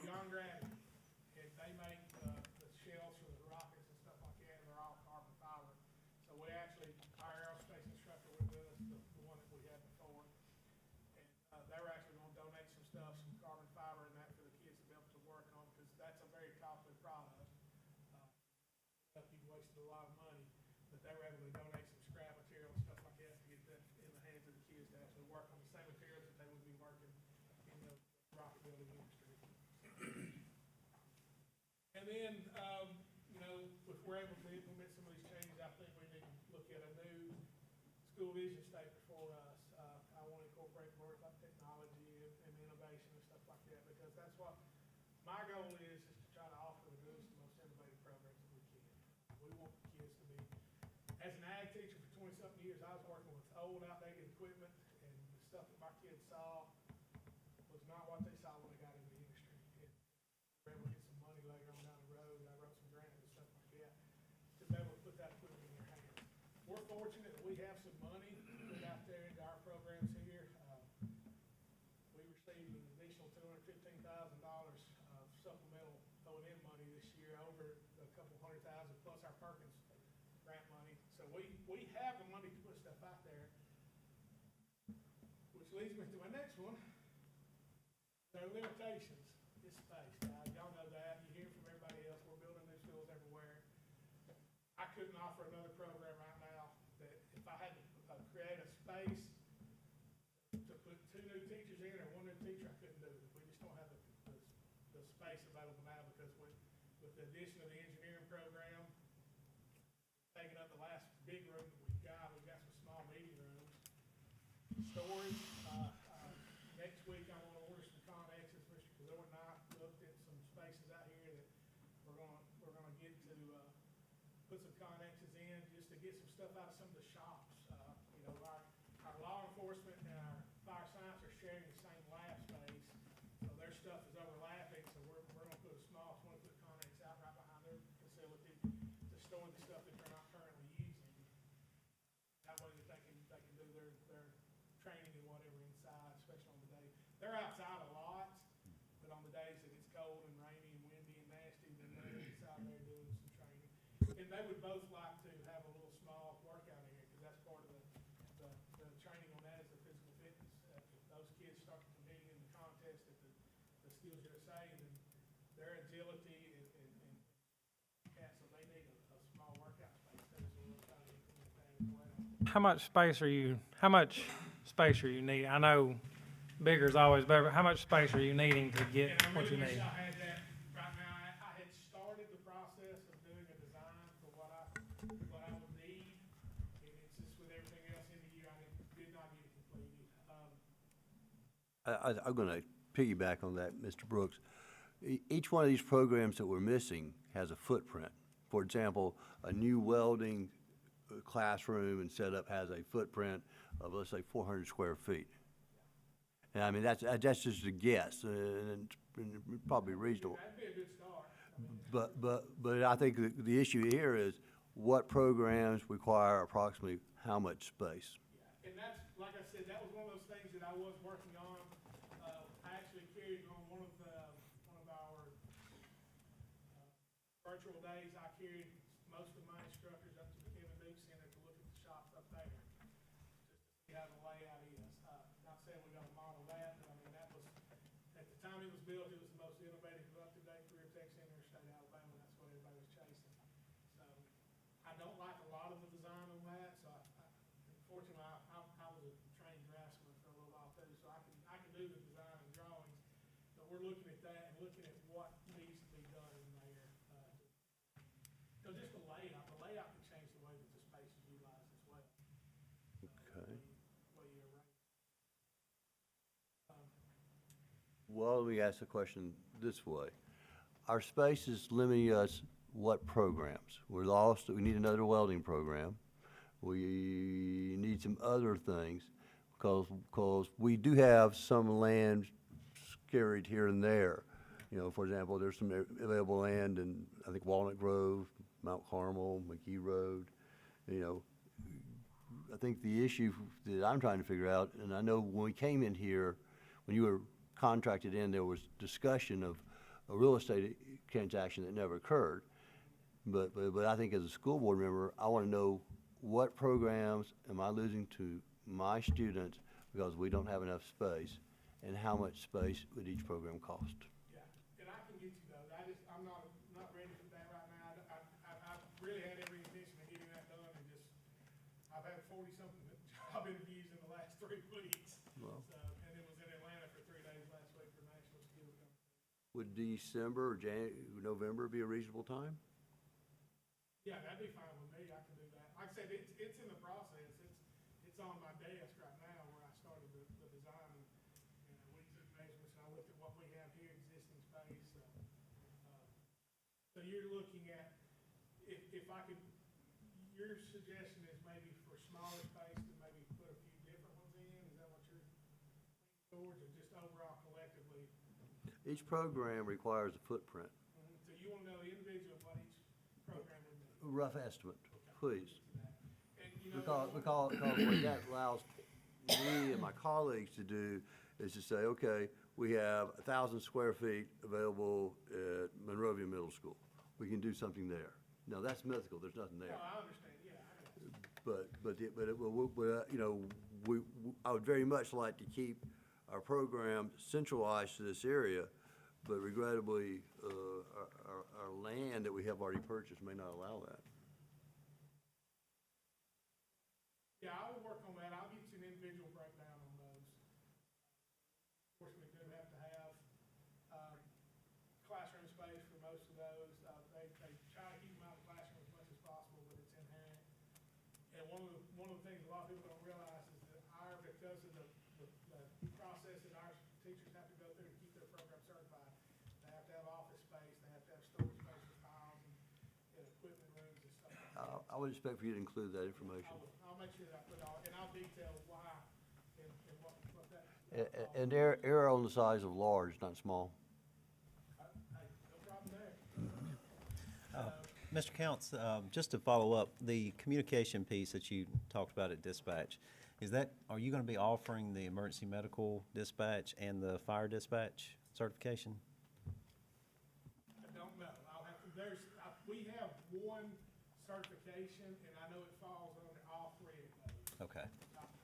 Beyond Gravity. And they make, the shells for the rockets and stuff like that, and they're all carbon fiber. So we actually, our aerospace instructor was with us, the one that we had before. And, they were actually gonna donate some stuff, some carbon fiber and that for the kids to be able to work on, because that's a very costly product. People wasted a lot of money, but they were able to donate some scrap material and stuff like that to get that in the hands of the kids to actually work on the same materials that they would be working in the rocket building industry. And then, you know, if we're able to implement some of these changes, I think we need to look at a new school vision statement for us. I want to incorporate words like technology and innovation and stuff like that, because that's what my goal is to try to offer the newest and most innovative programs that we can. We want the kids to be, as an ag teacher for 20-something years, I was working with old, outdated equipment, and the stuff that my kids saw was not what they saw when they got in the industry. We were able to get some money later on down the road. I wrote some grants and stuff like that to be able to put that equipment in their hands. We're fortunate that we have some money put out there into our programs here. We received an additional $215,000 of supplemental O&M money this year, over a couple $100,000 plus our Perkins grant money. So we have the money to put stuff out there, which leads me to my next one. There are limitations, it's space, guys, y'all know that, you hear from everybody else, we're building new schools everywhere. I couldn't offer another program right now that if I had to create a space to put 2 new teachers in or 1 new teacher, I couldn't do it. We just don't have the space available now because with the addition of the engineering program, taking up the last big room that we've got some small meeting rooms. Storage, next week I'm gonna order some Connexes, Mr. Kazor and I looked at some spaces out here that we're gonna get to, put some Connexes in, just to get some stuff out of some of the shops. You know, our law enforcement and our fire science are sharing the same lab space, so their stuff is overlapping, so we're gonna put a small 20-foot Connex out right behind their facility to store the stuff that they're not currently using. That way that they can do their training and whatever inside, especially on the day. They're outside a lot, but on the days that it's cold and rainy and windy and nasty, then they're inside there doing some training. And they would both like to have a little small workout area, because that's part of the training on that is the physical fitness. If those kids start competing in the contest at the Skills USA, then their agility and so they need a small workout space there, so we'll try to implement that as well. How much space are you needing? I know bigger is always better, but how much space are you needing to get And I what you really wish need? I had that right now. I had started the process of doing a design for what I would need, and it's just with everything else in the year, I did not get it completed. I'm gonna piggyback on that, Mr. Brooks. Each one of these programs that we're missing has a footprint. For example, a new welding classroom and setup has a footprint of, let's say, 400 square feet. And I mean, that's just a guess, and it's probably reasonable. That'd be a good start. But I think the issue here is what programs require approximately how much space? And that's, like I said, that was one of those things that I was working on. I actually carried on one of our virtual days. I carried most of my instructors up to the Kevin Duke Center to look at the shops up there, just to see how the layout is. Not saying we gotta model that, but I mean, that was, at the time it was built, it was the most innovative, up-to-date career tech center in the state of Alabama. That's what everybody was chasing. So I don't like a lot of the design on that, so unfortunately, I was a trained draftsman for a little while too, so I can do the design and drawings, but we're looking at that and looking at what needs to be done in there. So just the layout can change the way that the space is utilized as well. Okay. Way you arrange. Well, let me ask the question this way. Our space is limiting us what programs? We're lost, we need another welding program. We need some other things, because we do have some land scattered here and there. You know, for example, there's some available land in, I think, Walnut Grove, Mount Carmel, McKee Road. You know, I think the issue that I'm trying to figure out, and I know when we came in here, when you were contracted in, there was discussion of a real estate transaction that never occurred. But I think as a school board member, I want to know what programs am I losing to my students because we don't have enough space, and how much space would each program cost? Yeah, and I can get you those. I'm not ready for that right now. I've really had every intention of getting that done, and I've had 40-something job interviews in the last 3 weeks. Well. So, and it was in Atlanta for 3 days last week for national skills competition. Would December or November be a reasonable time? Yeah, that'd be fine with me. I can do that. Like I said, it's in the process. It's on my desk right now where I started the design, and we took measurements, and I looked at what we have here, existing space. So you're looking at, if I could, your suggestion is maybe for smaller space to maybe put a few different ones in? Is that what you're leaning towards, or just overall collectively? Each program requires a footprint. So you want to know individually what each program would need? Rough estimate, please. And, you know, Because what that allows me and my colleagues to do is to say, okay, we have 1,000 square feet available at Monrovia Middle School. We can do something there. Now, that's mythical, there's nothing No, there. I understand, yeah, I know. But you know, I would very much like to keep our program centralized to this area, but regrettably, our land that we have already purchased may not allow that. Yeah, I will work on that. I'll get you an individual breakdown on those. Of course, we do have to have, classroom space for most of those. They try to keep them out of the classroom as much as possible, but it's inherent. And one of the things a lot of people don't realize is that because of the process that our teachers have to go through to keep their program certified, they have to have office space, they have to have storage space for files and equipment rooms and stuff like that. I would expect for you to include that information. I'll make sure that I put all, and I'll detail why and what that. And err on the size of large, not small. Hey, no problem there. Mr. Counts, just to follow up, the communication piece that you talked about at dispatch, are you going to be offering the emergency medical dispatch and the fire dispatch certification? I don't know. I'll have to, we have one certification, and I know it falls under all three of those. Okay.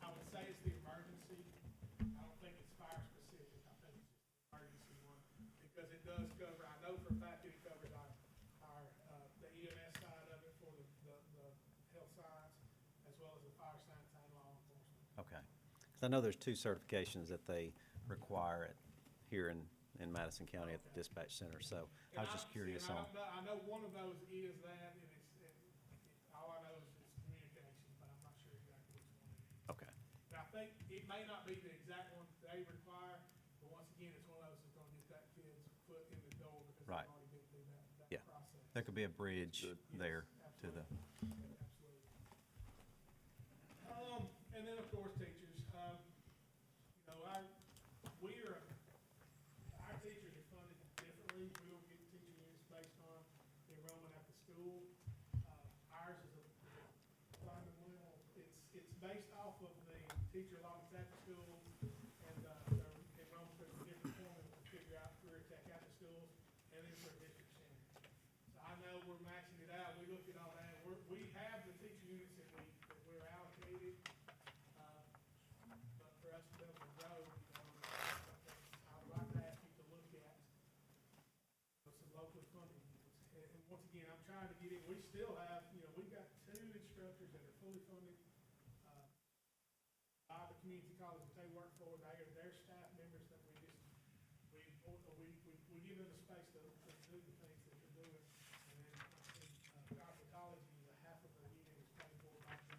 I would say it's the emergency. I don't think it's fire specific. I think it's just the emergency one, because it does cover, I know for a fact that it covers the EMS side of it for the health science, as well as the fire science and law enforcement. Okay. Because I know there's two certifications that they require here in Madison County at the dispatch center, so I was just curious on. I know one of those is that, and all I know is it's communication, but I'm not sure exactly which one it is. Okay. But I think it may not be the exact one they require, but once again, it's one of those that's gonna get that kid's foot in the door because they've Right. already been through that Yeah. process. There could be a bridge there to the, Absolutely. And then, of course, teachers, our teachers are funded differently. We don't get teacher units based on the enrollment at the school. Ours is fundamental, it's based off of the teacher allotments at the school and, their enrollment through the different formula to figure out career tech at the schools and then for district center. So I know we're maxing it out. We looked at all that. We have the teacher units that we're allocated. But for us to be able to grow, I would like to ask you to look at some locally funded units. And once again, I'm trying to get in, we still have, we've got 2 instructors that are fully funded by the community college that they work for. They are their staff members that we give them the space to do the things that they're doing. And then cosmetology is a half of the unit is paid for by the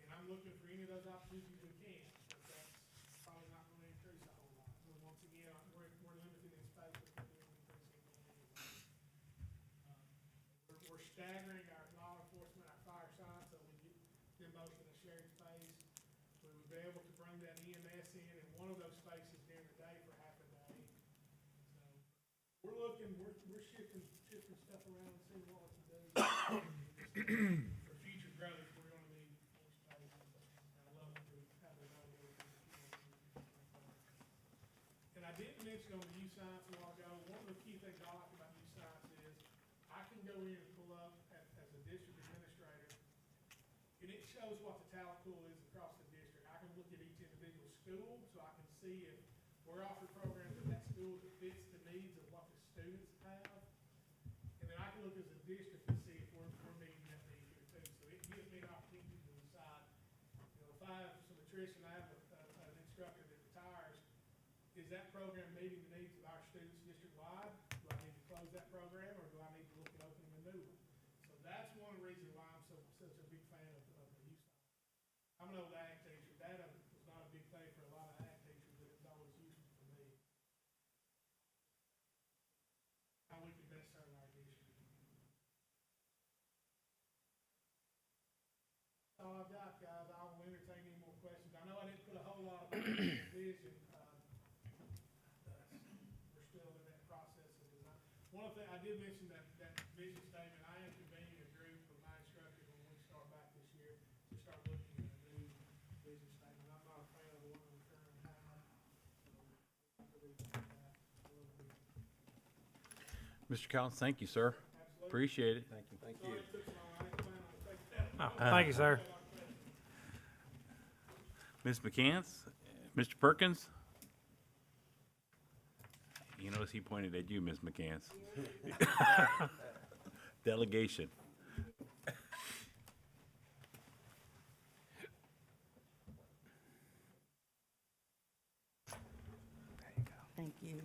and I'm looking for any of those opportunities we can, but that's probably not going to increase a whole lot. So once again, we're limited in space, but we're doing increasing. We're staggering our law enforcement, our fire science, so we get them both in a shared space. We would be able to bring that EMS in one of those spaces during the day for half a day. So we're looking, we're shifting stuff around and seeing what we can do. For future growth, we're gonna need more space, and I love to have it available. And I didn't mention on the youth science a while ago, one of the key things I like about youth science is I can go in and pull up as a district administrator, and it shows what the talent pool is across the district. I can look at each individual school, so I can see if we're offering programs at that school that fits the needs of what the students have. And then I can look as a district and see if we're meeting that need here too. So it gives me an opportunity to decide, if I have some attrition, I have an instructor that retires, is that program meeting the needs of our students district-wide? Do I need to close that program, or do I need to look at opening a new one? So that's one reason why I'm such a big fan of the youth science. I'm an old ag teacher. That was not a big thing for a lot of ag teachers, but it's always useful for me. How we can best serve our district. That's all I've got, guys. I will entertain any more questions. I know I didn't put a whole lot of vision. We're still in that process of design. One of the things, I did mention that vision statement. I am convening a group of my instructors when we start back this year to start looking at a new vision statement. I'm not a fan of the one we currently have. So I believe that a little bit. Mr. Collins, thank you, sir. Absolutely. Appreciate it. thank you. Thank Sorry you. it took so long. I didn't plan on taking that. Thank you, sir. Ms. McCants, Mr. Perkins? You notice he pointed at you, Ms. McCants. Delegation. Thank you.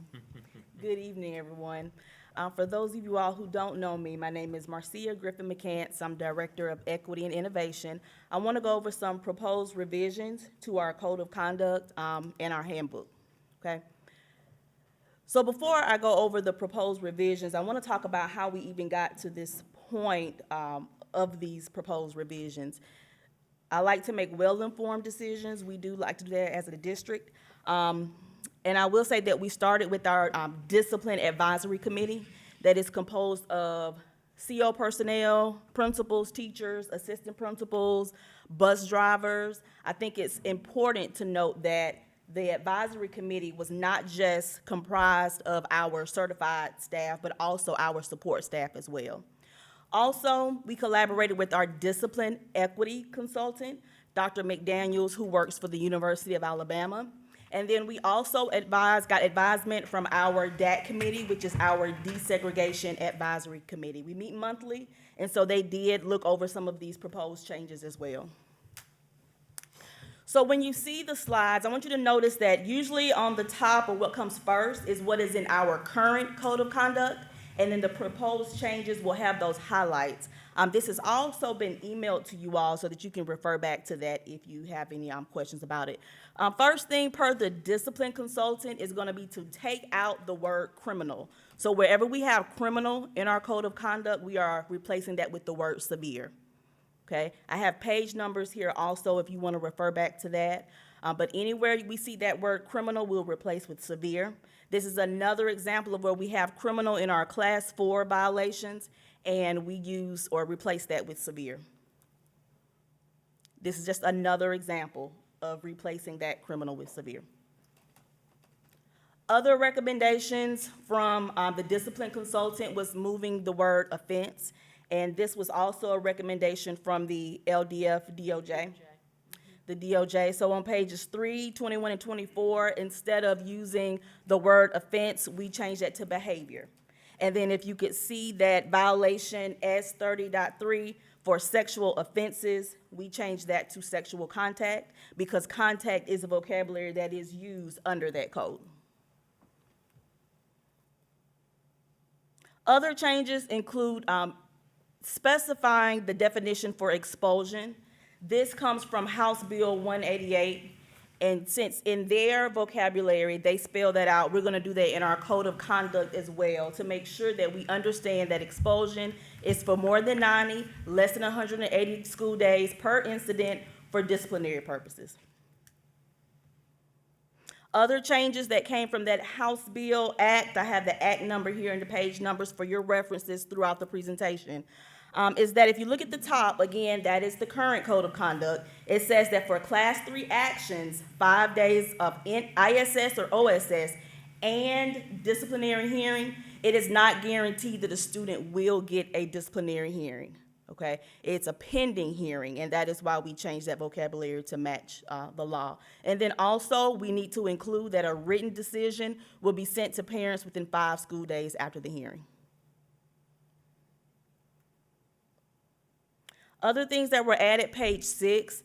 Good evening, everyone. For those of you all who don't know me, my name is Marcia Griffin McCants. I'm Director of Equity and Innovation. I want to go over some proposed revisions to our Code of Conduct and our handbook, okay? So before I go over the proposed revisions, I want to talk about how we even got to this point of these proposed revisions. I like to make well-informed decisions. We do like to do that as a district. And I will say that we started with our Discipline Advisory Committee that is composed of CO personnel, principals, teachers, assistant principals, bus drivers. I think it's important to note that the advisory committee was not just comprised of our certified staff, but also our support staff as well. Also, we collaborated with our discipline equity consultant, Dr. McDaniels, who works for the University of Alabama. And then we also got advisement from our DAC committee, which is our Desegregation Advisory Committee. We meet monthly, and so they did look over some of these proposed changes as well. So when you see the slides, I want you to notice that usually on the top of what comes first is what is in our current Code of Conduct, and then the proposed changes will have those highlights. This has also been emailed to you all so that you can refer back to that if you have any questions about it. First thing per the discipline consultant is going to be to take out the word criminal. So wherever we have criminal in our Code of Conduct, we are replacing that with the word severe. Okay, I have page numbers here also if you want to refer back to that. But anywhere we see that word criminal, we'll replace with severe. This is another example of where we have criminal in our class 4 violations, and we use or replace that with severe. This is just another example of replacing that criminal with severe. Other recommendations from the discipline consultant was moving the word offense, and this was also a recommendation from the LDF DOJ. The DOJ. So on pages 3, 21, and 24, instead of using the word offense, we changed that to behavior. And then if you could see that violation S30.3 for sexual offenses, we changed that to sexual contact because contact is a vocabulary that is used under that code. Other changes include specifying the definition for expulsion. This comes from House Bill 188, and since in their vocabulary they spell that out, we're going to do that in our Code of Conduct as well to make sure that we understand that expulsion is for more than 90, less than 180 school days per incident for disciplinary purposes. Other changes that came from that House Bill Act, I have the Act number here and the page numbers for your references throughout the presentation, is that if you look at the top, again, that is the current Code of Conduct. It says that for Class 3 actions, 5 days of ISS or OSS and disciplinary hearing, it is not guaranteed that a student will get a disciplinary hearing, okay? It's a pending hearing, and that is why we changed that vocabulary to match the law. And then also, we need to include that a written decision will be sent to parents within 5 school days after the hearing. Other things that were added, page 6.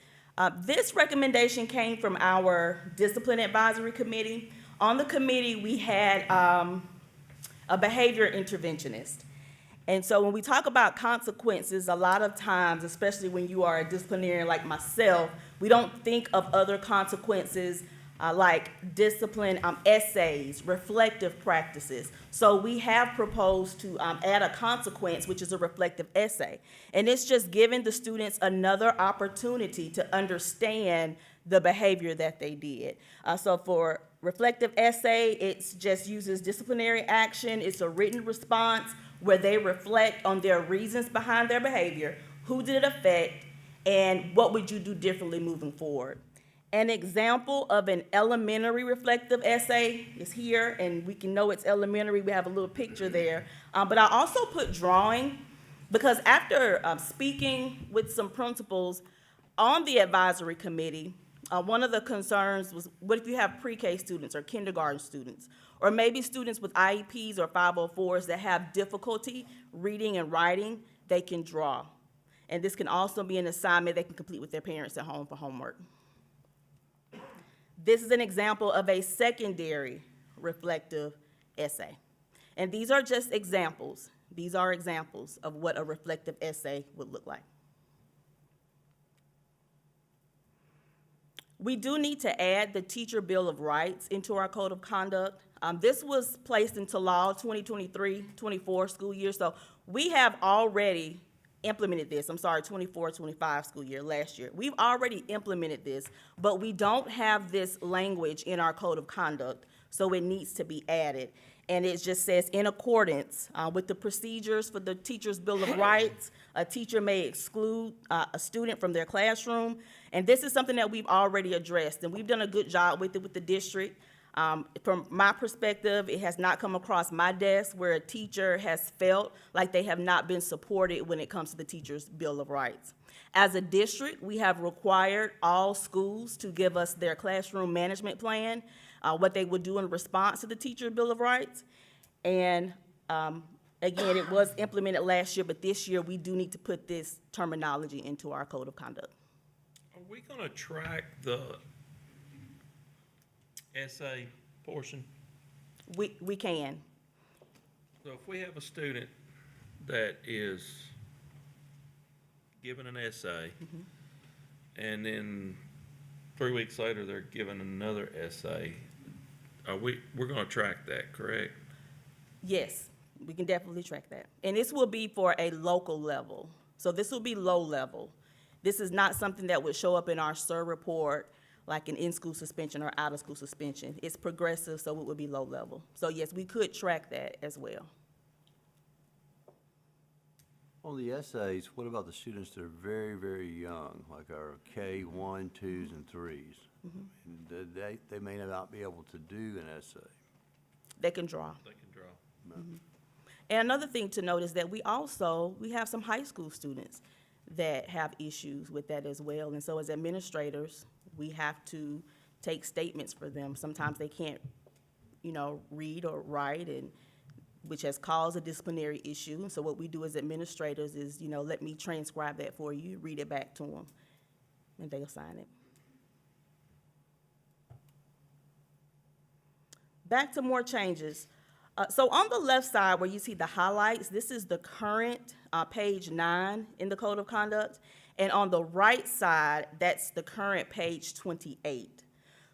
This recommendation came from our Discipline Advisory Committee. On the committee, we had a behavior interventionist. And so when we talk about consequences, a lot of times, especially when you are a disciplinarian like myself, we don't think of other consequences like discipline essays, reflective practices. So we have proposed to add a consequence, which is a reflective essay. And it's just giving the students another opportunity to understand the behavior that they did. So for reflective essay, it just uses disciplinary action. It's a written response where they reflect on their reasons behind their behavior, who did it affect, and what would you do differently moving forward. An example of an elementary reflective essay is here, and we can know it's elementary. We have a little picture there. But I also put drawing because after speaking with some principals on the advisory committee, One of the concerns was, what if you have pre-K students or kindergarten students, or maybe students with IEPs or 504s that have difficulty reading and writing? They can draw. And this can also be an assignment they can complete with their parents at home for homework. This is an example of a secondary reflective essay. And these are just examples. These are examples of what a reflective essay would look like. We do need to add the Teacher Bill of Rights into our Code of Conduct. This was placed into law 2023-24 school year, so we have already implemented this. 24-25 school year, last year. We've already implemented this, but we don't have this language in our Code of Conduct, so it needs to be added. And it just says, in accordance with the procedures for the Teacher's Bill of Rights, a teacher may exclude a student from their classroom. And this is something that we've already addressed, and we've done a good job with it with the district. From my perspective, it has not come across my desk where a teacher has felt like they have not been supported when it comes to the Teacher's Bill of Rights. As a district, we have required all schools to give us their classroom management plan, what they would do in response to the Teacher Bill of Rights. And again, it was implemented last year, but this year we do need to put this terminology into our Code of Conduct. Are we gonna track the essay portion? We can. So if we have a student that is given an essay, and then 3 weeks later, they're given another essay, we're gonna track that, correct? Yes, we can definitely track that. And this will be for a local level. So this will be low level. This is not something that would show up in our SIR report like an in-school suspension or out-of-school suspension. It's progressive, so it would be low level. So yes, we could track that as well. On the essays, what about the students that are very, very young, like our K1, 2s, and 3s? They may not be able to do an essay. They can draw. They can draw. No. And another thing to note is that we have some high school students that have issues with that as well. And so as administrators, we have to take statements for them. Sometimes they can't, read or write, and which has caused a disciplinary issue. And so what we do as administrators is, let me transcribe that for you, read it back to them, and they'll sign it. Back to more changes. So on the left side where you see the highlights, this is the current page 9 in the Code of Conduct. And on the right side, that's the current page 28.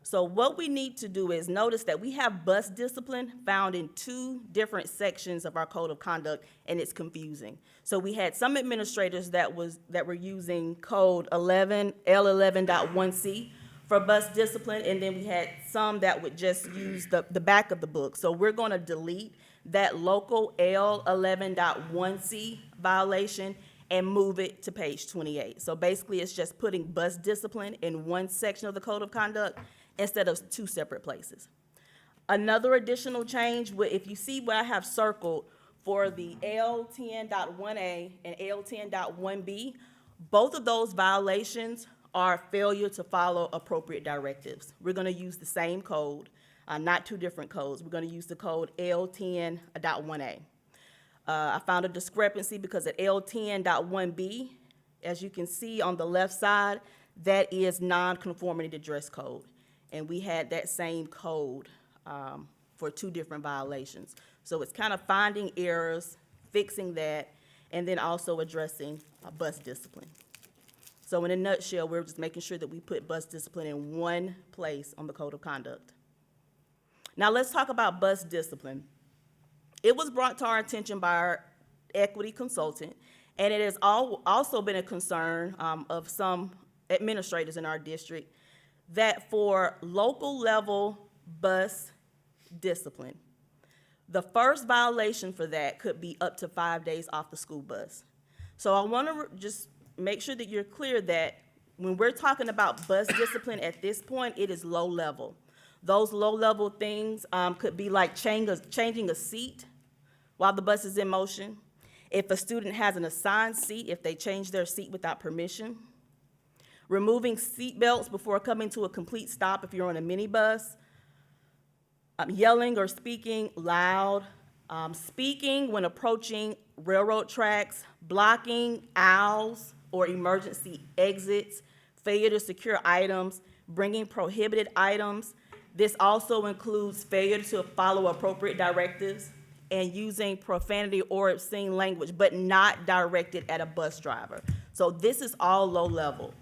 So what we need to do is notice that we have bus discipline found in 2 different sections of our Code of Conduct, and it's confusing. So we had some administrators that were using code L11.1C for bus discipline, and then we had some that would just use the back of the book. So we're gonna delete that local L11.1C violation and move it to page 28. So basically, it's just putting bus discipline in one section of the Code of Conduct instead of 2 separate places. Another additional change, if you see what I have circled for the L10.1A and L10.1B, both of those violations are failure to follow appropriate directives. We're gonna use the same code, not 2 different codes. We're gonna use the code L10.1A. I found a discrepancy because at L10.1B, as you can see on the left side, that is non-conformity to dress code. And we had that same code for 2 different violations. So it's kind of finding errors, fixing that, and then also addressing bus discipline. So in a nutshell, we're just making sure that we put bus discipline in one place on the Code of Conduct. Now let's talk about bus discipline. It was brought to our attention by our equity consultant, and it has also been a concern of some administrators in our district that for local level bus discipline, the first violation for that could be up to 5 days off the school bus. So I want to just make sure that you're clear that when we're talking about bus discipline at this point, it is low level. Those low level things could be like changing a seat while the bus is in motion. If a student has an assigned seat, if they change their seat without permission. removing seatbelts before coming to a complete stop if you're on a minibus, yelling or speaking loud, speaking when approaching railroad tracks, blocking aisles or emergency exits, failure to secure items, bringing prohibited items. This also includes failure to follow appropriate directives and using profanity or obscene language, but not directed at a bus driver. So this is all low level.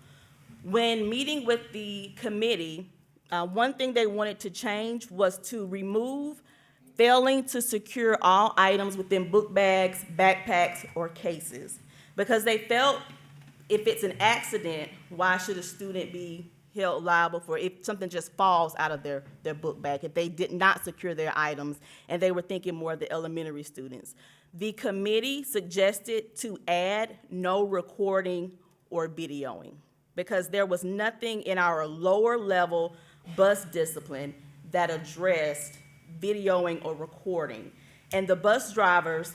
When meeting with the committee, one thing they wanted to change was to remove failing to secure all items within book bags, backpacks, or cases. Because they felt if it's an accident, why should a student be held liable for if something just falls out of their book bag, if they did not secure their items, and they were thinking more of the elementary students. The committee suggested to add no recording or videoing, because there was nothing in our lower level bus discipline that addressed videoing or recording. And the bus drivers,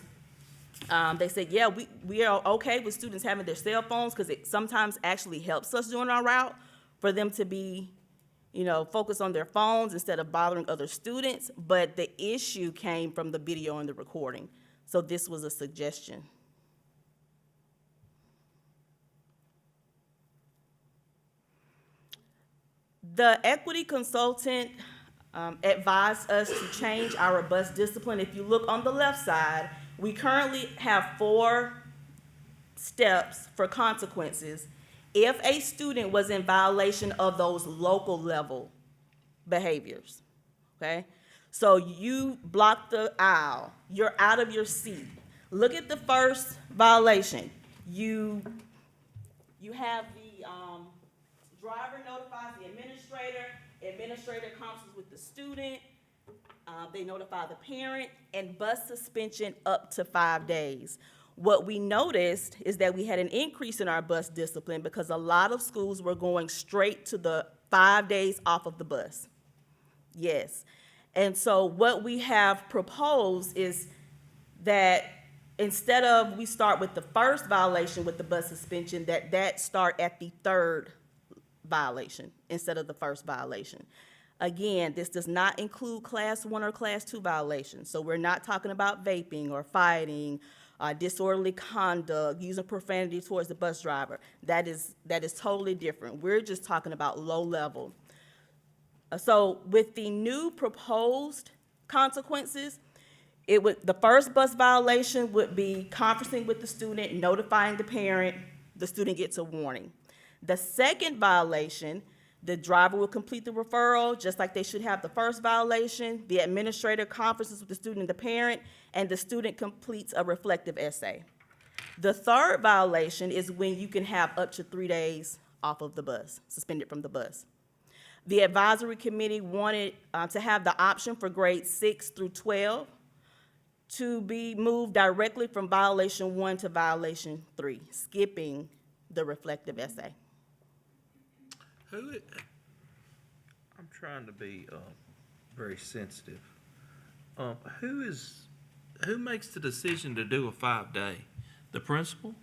they said, yeah, we are okay with students having their cell phones because it sometimes actually helps us during our route for them to be, focused on their phones instead of bothering other students. But the issue came from the video and the recording. So this was a suggestion. The equity consultant advised us to change our bus discipline. If you look on the left side, we currently have 4 steps for consequences if a student was in violation of those local level behaviors, okay? So you block the aisle, you're out of your seat. Look at the first violation. You have the driver notifies the administrator consults with the student, they notify the parent, and bus suspension up to 5 days. What we noticed is that we had an increase in our bus discipline because a lot of schools were going straight to the 5 days off of the bus. Yes. And so what we have proposed is that instead of we start with the first violation with the bus suspension, that start at the 3rd violation instead of the first violation. Again, this does not include class 1 or class 2 violations. So we're not talking about vaping or fighting, disorderly conduct, using profanity towards the bus driver. That is totally different. We're just talking about low level. So with the new proposed consequences, the first bus violation would be conferencing with the student, notifying the parent, the student gets a warning. The second violation, the driver will complete the referral, just like they should have the first violation. The administrator conferences with the student and the parent, and the student completes a reflective essay. The third violation is when you can have up to 3 days off of the bus, suspended from the bus. The advisory committee wanted to have the option for grades 6 through 12 to be moved directly from violation 1 to violation 3, skipping the reflective essay. I'm trying to be very sensitive. Who makes the decision to do a 5-day? The principal?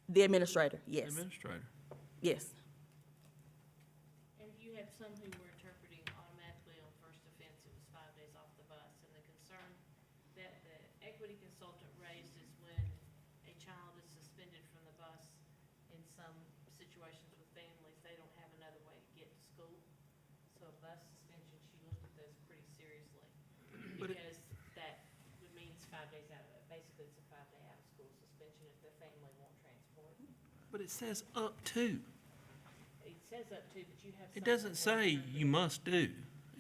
The administrator, The yes, administrator? yes. And you have some who were interpreting automatically on first offense, it was 5 days off the bus. And the concern that the equity consultant raised is when a child is suspended from the bus in some situations with families, they don't have another way to get to school. So bus suspension, she looked at those pretty seriously. Because that means 5 days out of it. Basically, it's a 5-day out of school suspension if the family won't transport. But it says up to. It says up to, but you have. It some doesn't that say won't. you must do.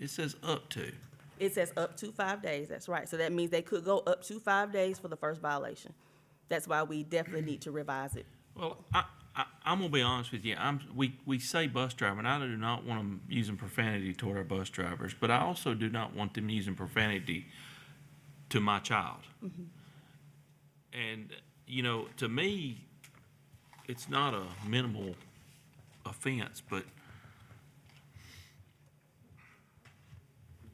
It says up to. It says up to 5 days, that's right. So that means they could go up to 5 days for the first violation. That's why we definitely need to revise it. Well, I'm gonna be honest with you. We say bus driver, and I do not want them using profanity toward our bus drivers, but I also do not want them using profanity to my child. And, to me, it's not a minimal offense, but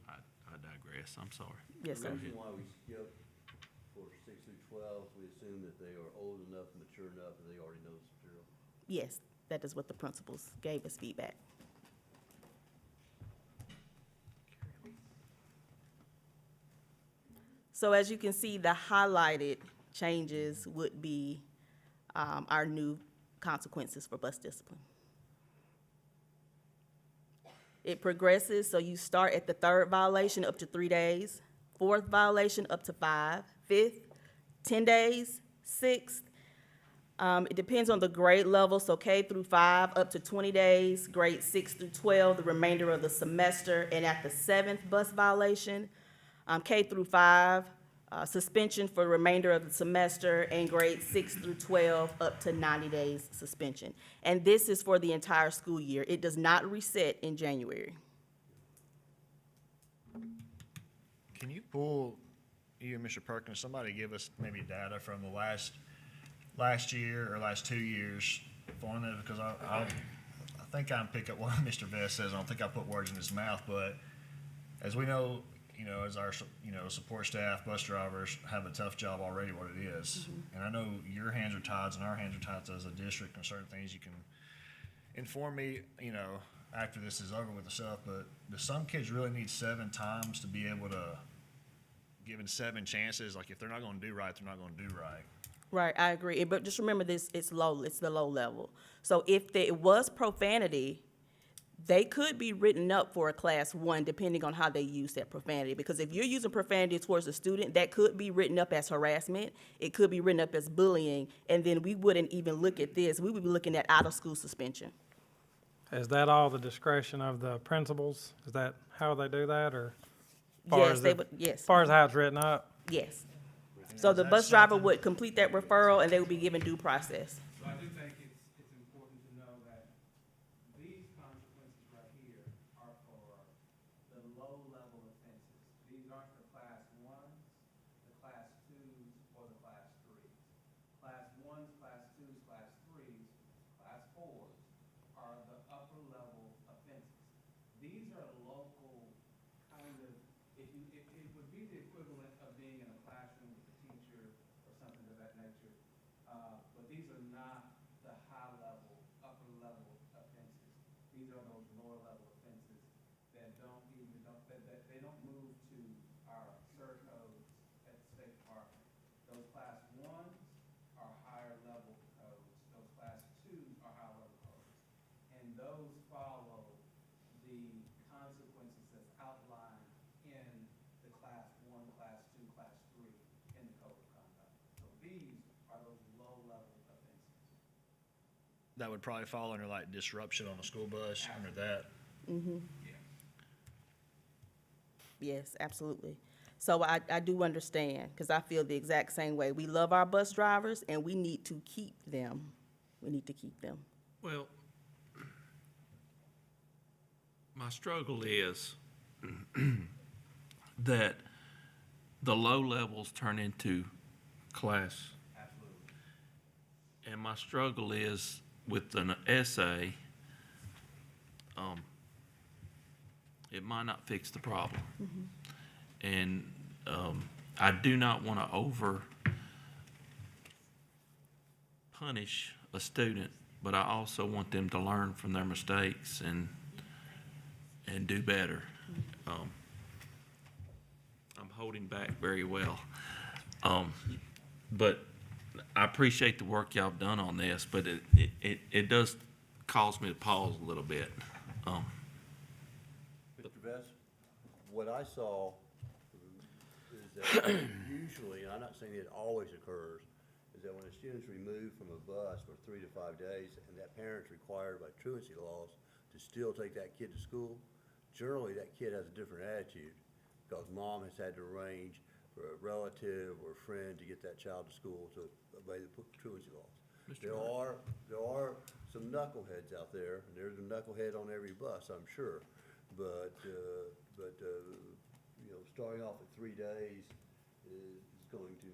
I digress. I'm sorry. Yes, sir. The reason why we skip for 6 through 12, we assume that they are old enough, mature enough, and they already know this material. Yes, that is what the principals gave us feedback. So as you can see, the highlighted changes would be our new consequences for bus discipline. It progresses, so you start at the 3rd violation up to 3 days, 4th violation up to 5, 5th, 10 days, 6th. It depends on the grade level, so K through 5 up to 20 days, grade 6 through 12, the remainder of the semester, and at the 7th bus violation, K through 5, suspension for the remainder of the semester, and grade 6 through 12 up to 90 days suspension. And this is for the entire school year. It does not reset in January. Can you pull, you and Mr. Perkins, somebody give us maybe data from the last year or last 2 years on it? Because I think I'm picking up what Mr. Vest says. I don't think I put words in his mouth, but as we know, as our, support staff, bus drivers have a tough job already, what it is. And I know your hands are tied and our hands are tied as a district on certain things. You can inform me, after this is over with the stuff, but do some kids really need 7 times to be able to, given 7 chances, like if they're not gonna do right, they're not gonna do right? Right, I agree. But just remember this, it's the low level. So if it was profanity, they could be written up for a class 1 depending on how they use that profanity. Because if you're using profanity towards a student, that could be written up as harassment. It could be written up as bullying. And then we wouldn't even look at this. We would be looking at out-of-school suspension. Is that all the discretion of the principals? Is that how they do that, or? as far Yes, as they the- would, yes, As far as how it's written up? yes. So the bus driver would complete that referral and they would be given due process. So I do think it's important to know that these consequences right here are for the low-level offenses. These aren't the class 1s, the class 2s, or the class 3s. Class 1s, class 2s, class 3s, class 4s are the upper-level offenses. These are local kind of, it would be the equivalent of being in a classroom with a teacher or something of that nature. But these are not the high-level, upper-level offenses. These are those lower-level offenses that that they don't move to our CER codes at the State Department. Those class 1s are higher-level codes. Those class 2s are higher-level codes. And those follow the consequences that's outlined in the class 1, class 2, class 3 in the code of conduct. So these are those low-level offenses. That would probably fall under like disruption on a school bus, under that. Yes, absolutely. So I do understand, because I feel the exact same way. We love our bus drivers and we need to keep them. We need to keep them. Well, my struggle is that the low levels turn into class. Absolutely. And my struggle is with an essay, it might not fix the problem. And I do not want to over punish a student, but I also want them to learn from their mistakes and do better. I'm holding back very well. But I appreciate the work y'all have done on this, but it does cause me to pause a little bit. Mr. Vest, what I saw is that usually, and I'm not saying it always occurs, is that when a student's removed from a bus for 3 to 5 days, and that parent's required by truancy laws to still take that kid to school, generally that kid has a different attitude, because mom has had to arrange for a relative or a friend to get that child to school to obey the truancy laws. There are some knuckleheads out there, and there's a knucklehead on every bus, I'm sure. But starting off at 3 days is going to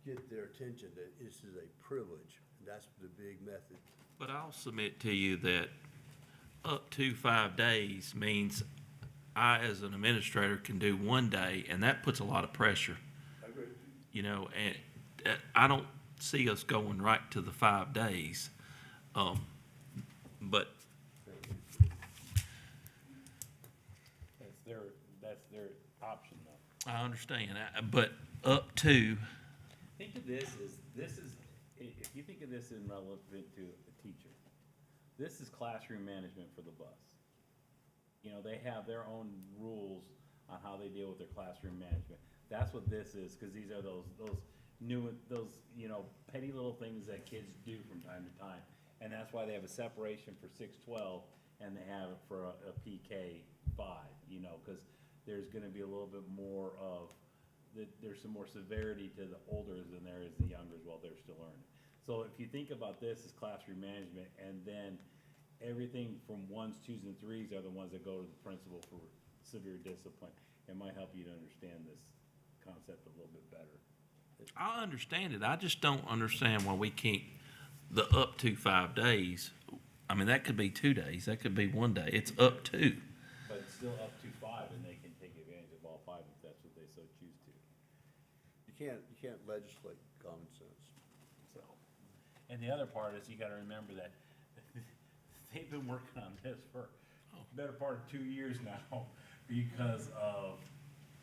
get their attention that this is a privilege, and that's the big method. But I'll submit to you that up to 5 days means I, as an administrator, can do 1 day, and that puts a lot of pressure. I agree. And I don't see us going right to the 5 days. that's their option though. I understand, but up to, Think of this is, if you think of this in relevant to a teacher, this is classroom management for the bus. You know, they have their own rules on how they deal with their classroom management. That's what this is, cause these are those you know, petty little things that kids do from time to time. And that's why they have a separation for 6-12 and they have it for a PK-5, you know, cause there's gonna be a little bit more of, there's some more severity to the olders than there is the youngers while they're still learning. So if you think about this as classroom management, and then everything from 1s, 2s, and 3s are the ones that go to the principal for severe discipline, it might help you to understand this concept a little bit better. I understand it, I just don't understand why we can't, the up to 5 days, I mean, that could be 2 days, that could be 1 day, it's up to. But it's still up to 5, and they can take advantage of all 5 if that's what they so choose to. You can't legislate common sense. So, and the other part is you gotta remember that they've been working on this for the better part of 2 years now because of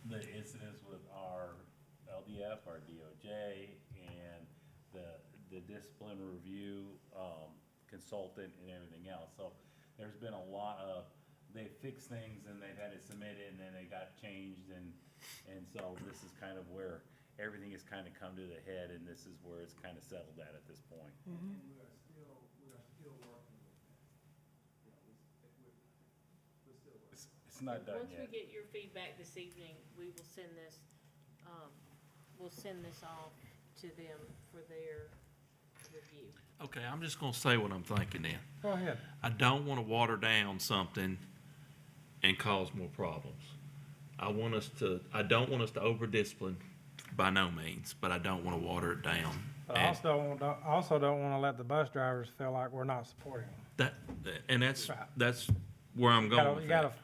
the incidents with our LDF, our DOJ, and the discipline review, consultant and everything else. So there's been a lot of, they fixed things and they've had it submitted and then they got changed and so this is kind of where everything has kind of come to the head and this is where it's kind of settled at this point. And we are still working with that. You know, we're still working. It's not done Once we yet. get your feedback this evening, we will send this, off to them for their review. Okay, I'm just gonna say what I'm thinking then. Go ahead. I don't wanna water down something and cause more problems. I don't want us to over-discipline by no means, but I don't wanna water it down. But I also don't want to let the bus drivers feel like we're not supporting them. That's where I'm going with You that. gotta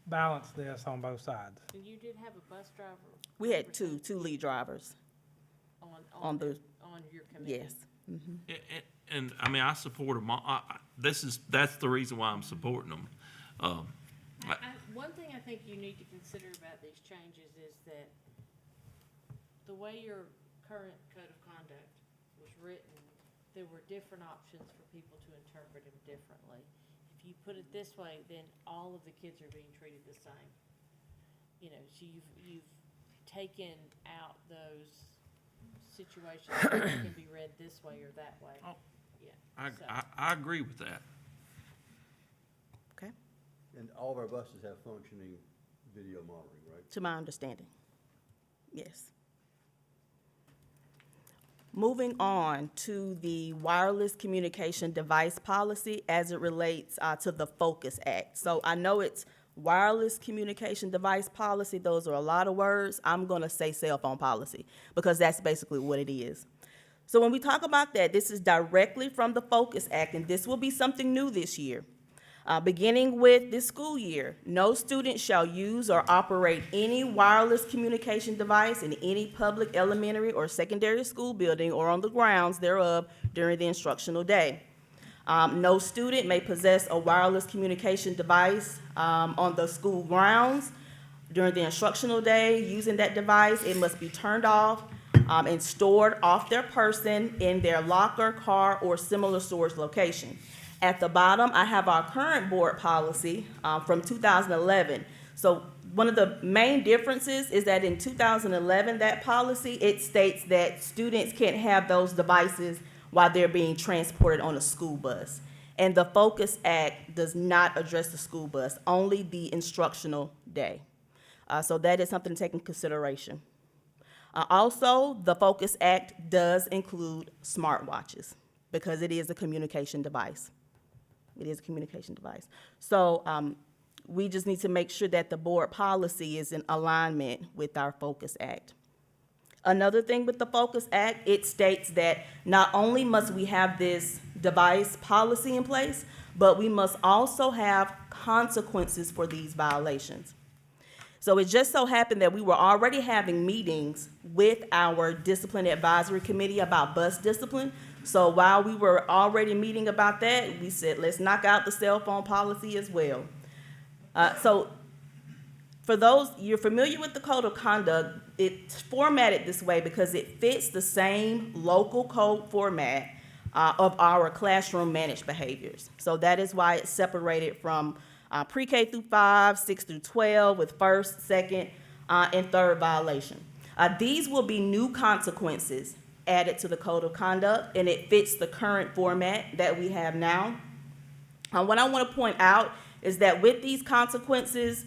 balance this on both sides. And you did have a bus driver We had two lead drivers on the, on your committee? yes. And I mean, I support them. That's the reason why I'm supporting them. One thing I think you need to consider about these changes is that the way your current code of conduct was written, there were different options for people to interpret them differently. If you put it this way, then all of the kids are being treated the same. You know, so you've taken out those situations that can be read this way or that way. Oh. Yeah. I agree with that. Okay, And all of our buses have functioning video monitoring, right? to my understanding, yes. Moving on to the wireless communication device policy as it relates to the Focus Act. So I know it's wireless communication device policy. Those are a lot of words. I'm going to say cell phone policy because that's basically what it is. So when we talk about that, this is directly from the Focus Act, and this will be something new this year. Beginning with this school year, no student shall use or operate any wireless communication device in any public elementary or secondary school building or on the grounds thereof during the instructional day. No student may possess a wireless communication device on the school grounds during the instructional day. Using that device, it must be turned off and stored off their person in their locker, car, or similar storage location. At the bottom, I have our current board policy from 2011. So one of the main differences is that in 2011, that policy, it states that students can't have those devices while they're being transported on a school bus. And the Focus Act does not address the school bus, only the instructional day. So that is something to take into consideration. Also, the Focus Act does include smartwatches because it is a communication device. It is a communication device. So we just need to make sure that the board policy is in alignment with our Focus Act. Another thing with the Focus Act, it states that not only must we have this device policy in place, but we must also have consequences for these violations. So it just so happened that we were already having meetings with our discipline advisory committee about bus discipline. So while we were already meeting about that, we said, let's knock out the cell phone policy as well. So For those, you're familiar with the code of conduct, it's formatted this way because it fits the same local code format of our classroom managed behaviors. So that is why it's separated from pre-K through 5, 6 through 12 with first, second, and third violation. These will be new consequences added to the code of conduct, and it fits the current format that we have now. What I want to point out is that with these consequences,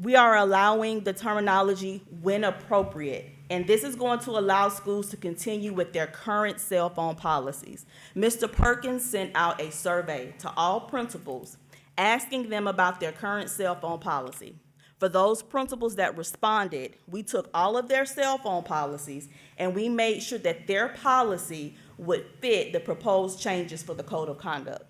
we are allowing the terminology when appropriate. And this is going to allow schools to continue with their current cell phone policies. Mr. Perkins sent out a survey to all principals asking them about their current cell phone policy. For those principals that responded, we took all of their cell phone policies and we made sure that their policy would fit the proposed changes for the code of conduct.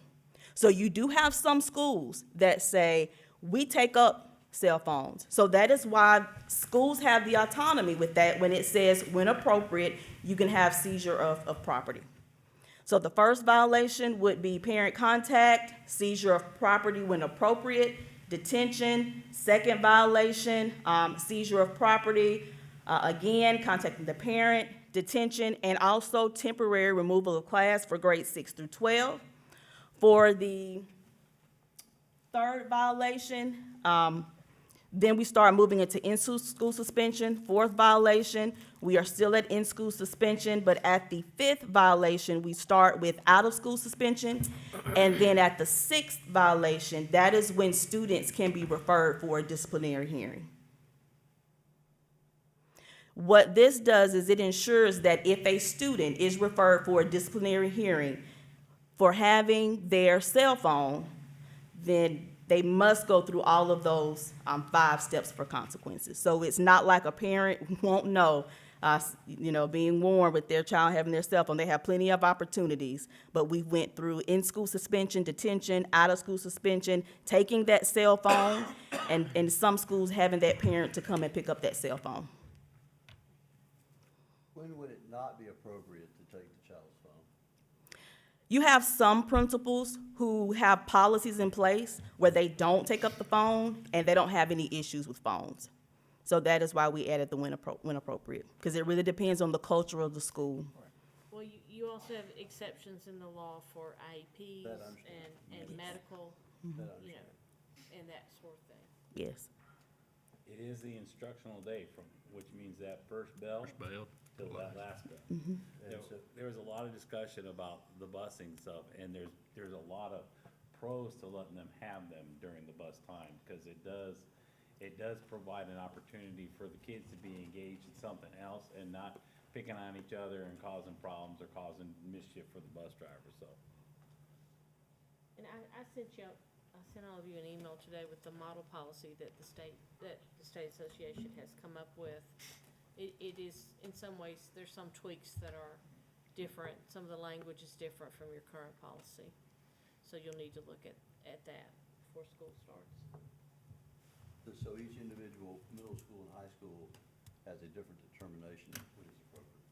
So you do have some schools that say, we take up cell phones. So that is why schools have the autonomy with that when it says, when appropriate, you can have seizure of property. So the first violation would be parent contact, seizure of property when appropriate, detention. Second violation, seizure of property, again, contacting the parent, detention, and also temporary removal of class for grades 6 through 12. For the third violation, then we start moving into in-school suspension. Fourth violation, we are still at in-school suspension, but at the fifth violation, we start with out-of-school suspension. And then at the sixth violation, that is when students can be referred for a disciplinary hearing. What this does is it ensures that if a student is referred for a disciplinary hearing for having their cell phone, then they must go through all of those 5 steps for consequences. So it's not like a parent won't know, being warned with their child having their cell phone. They have plenty of opportunities, but we went through in-school suspension, detention, out-of-school suspension, taking that cell phone, and in some schools having that parent to come and pick up that cell phone. When would it not be appropriate to take the child's phone? You have some principals who have policies in place where they don't take up the phone and they don't have any issues with phones. So that is why we added the when appropriate, because it really depends on the culture of the school. Well, you also have exceptions in the law for IEPs That I understand. and medical, That I you know, understand. and that sort of thing. Yes. It is the instructional day which means that first bell Bell. till that last bell. And so, There was a lot of discussion about the busing stuff, and there's a lot of pros to letting them have them during the bus time, because it does provide an opportunity for the kids to be engaged in something else and not picking on each other and causing problems or causing mischief for the bus driver, so. And I sent all of you an email today with the model policy that the state association has come up with. It is, in some ways, there's some tweaks that are different. Some of the language is different from your current policy. So you'll need to look at that before school starts. so each individual middle school and high school has a different determination of what is appropriate.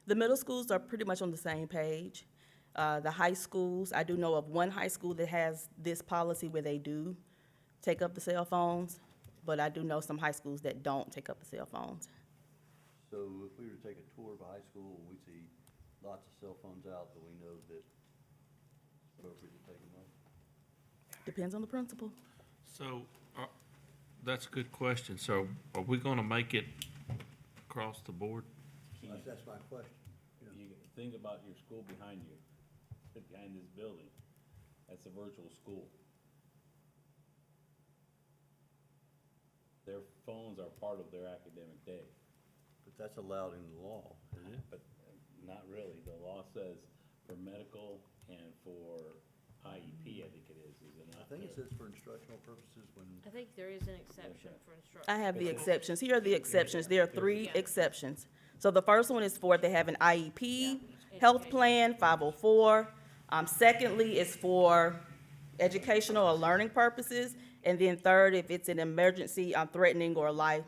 The middle schools are pretty much on the same page. The high schools, I do know of one high school that has this policy where they do take up the cell phones, but I do know some high schools that don't take up the cell phones. So if we were to take a tour of a high school and we see lots of cell phones out, do we know that it's appropriate to take them up? Depends on the principal. So, that's a good question. So are we gonna make it across the board? That's my question. You think about your school behind you, behind this building, that's a virtual school. Their phones are part of their academic day, But that's allowed in the law, isn't it? but not really. The law says for medical and for IEP, I think it is it I not? think it says for instructional purposes when, I think there is an exception for instruction. I have the exceptions. Here are the exceptions. There are 3 exceptions. So the first one is for if they have an IEP, health plan, 504. Secondly is for educational or learning purposes. And then third, if it's an emergency, threatening or life,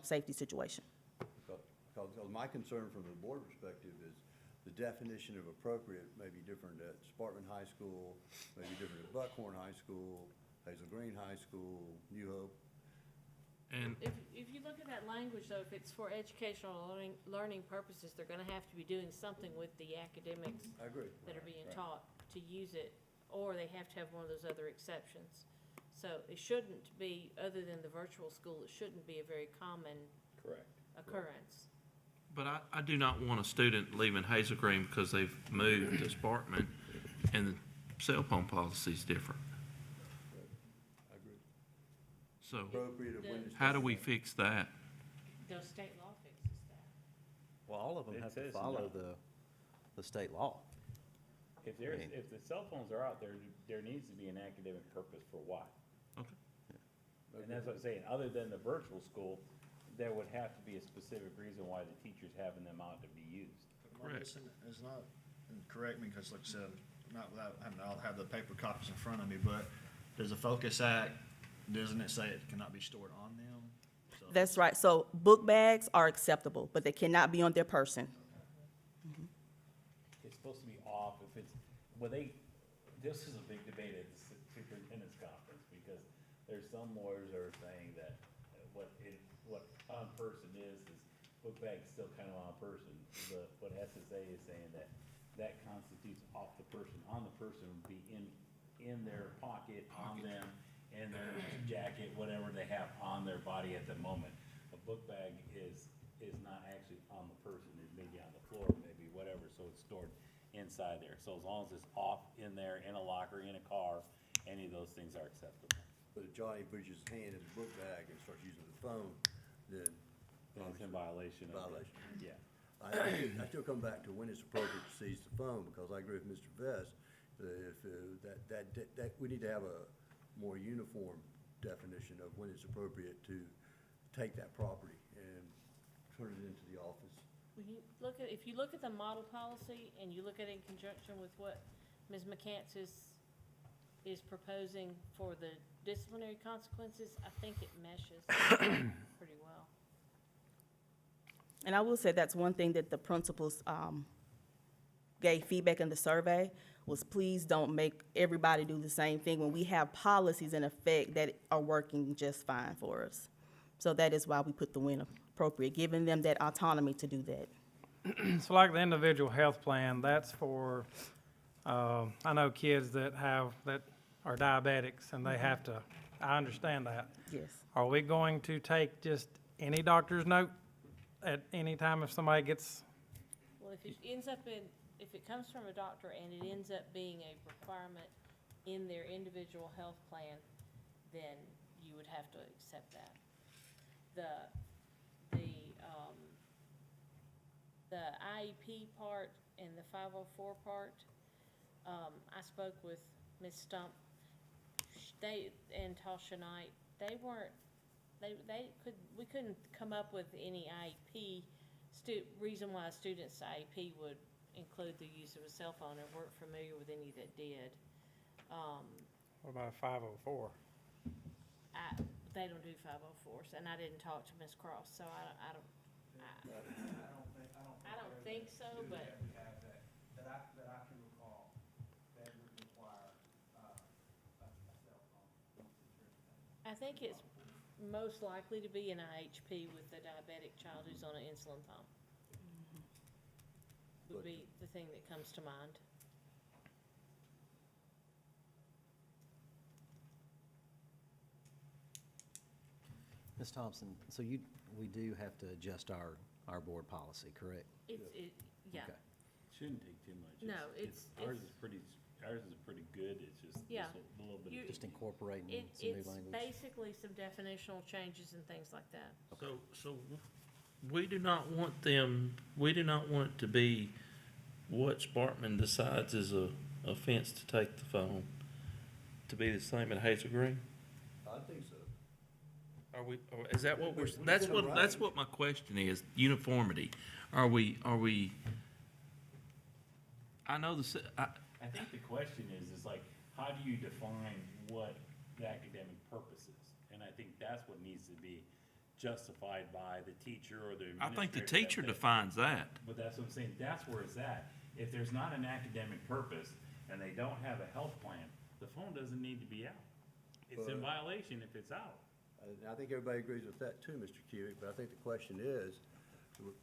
safety situation. because my concern from the board perspective is the definition of appropriate may be different at Sparkman High School, maybe different at Buckhorn High School, Hazel Green High School, New Hope. And If you look at that language, though, if it's for educational learning purposes, they're gonna have to be doing something with the academics I agree. that are being taught to use it, or they have to have one of those other exceptions. So it shouldn't be, other than the virtual school, it shouldn't be a very common Correct. occurrence. But I do not want a student leaving Hazel Green because they've moved to Sparkman and the cell phone policy is different. I agree. So Appropriate of when to how do start. we fix that? Though state law fixes that. Well, all of them It have to says follow no. the state law. If there's, Right. if the cell phones are out there, there needs to be an academic purpose for why. Okay. And that's what I'm saying, other than the virtual school, there would have to be a specific reason why the teacher's having them out to be used. Correct. It's not, and correct me, because like I said, not without having, I'll have the paper copies in front of me, but does the Focus Act, doesn't it say it cannot be stored on them? So- That's right. So book bags are acceptable, but they cannot be on their person. It's supposed to be off if it's, well, this is a big debate at the superintendent's conference, because there's some lawyers are saying that what on person is book bag's still kind of on person. What SSA is saying that constitutes off the person. On the person would be in their pocket, on them, in their jacket, whatever they have on their body at the moment. A book bag is not actually on the person, it may be on the floor, maybe whatever, so it's stored inside there. So as long as it's off in there, in a locker, in a car, any of those things are acceptable. But if Johnny puts his hand in the book bag and starts using the phone, then. Then it's in violation of it. Violation. Yeah. I still come back to when it's appropriate to seize the phone, because I agree with Mr. Vest, if, that, we need to have a more uniform definition of when it's appropriate to take that property and turn it into the office. If you look at the model policy and you look at it in conjunction with what Ms. McCants is proposing for the disciplinary consequences, I think it meshes pretty well. And I will say that's one thing that the principals gave feedback in the survey, was please don't make everybody do the same thing when we have policies in effect that are working just fine for us. So that is why we put the when appropriate, giving them that autonomy to do that. So like the individual health plan, that's for, I know kids that are diabetics and they have to, I understand that. Yes. Are we going to take just any doctor's note at any time if somebody gets, Well, if it comes from a doctor and it ends up being a requirement in their individual health plan, then you would have to accept that. The IEP part and the 504 part, I spoke with Ms. Stump, and Tasha Knight, we couldn't come up with any IEP, reason why a student's IEP would include the use of a cell phone, and weren't familiar with any that did. what about 504? They don't do 504s, and I didn't talk to Ms. Cross, so I don't think so, but That we have that I can recall, that would require, a cell phone. I think it's most likely to be an IHP with the diabetic child who's on an insulin pump. Would be the thing that comes to mind. Ms. Thompson, so we do have to adjust our board policy, correct? Yeah, Okay. Shouldn't take too much. No, Ours is pretty good, it's just Yeah. a little bit. You- Just incorporating some new it's language? basically some definitional changes and things like that. So we do not want it to be what Sparkman decides is a offense to take the phone to be the same at Hazel Green? I think so. Or is that what we're, When that's it's in what, that's writing. what my question is, uniformity. Are we, I know I think the question is like, how do you define what the academic purpose is? And I think that's what needs to be justified by the teacher or the administrator. I think the that teacher defines that. But that's what I'm saying, that's where it's at. If there's not an academic purpose and they don't have a health plan, the phone doesn't need to be out. It's in violation if it's out. And I think everybody agrees with that too, Mr. Cubic, but I think the question is,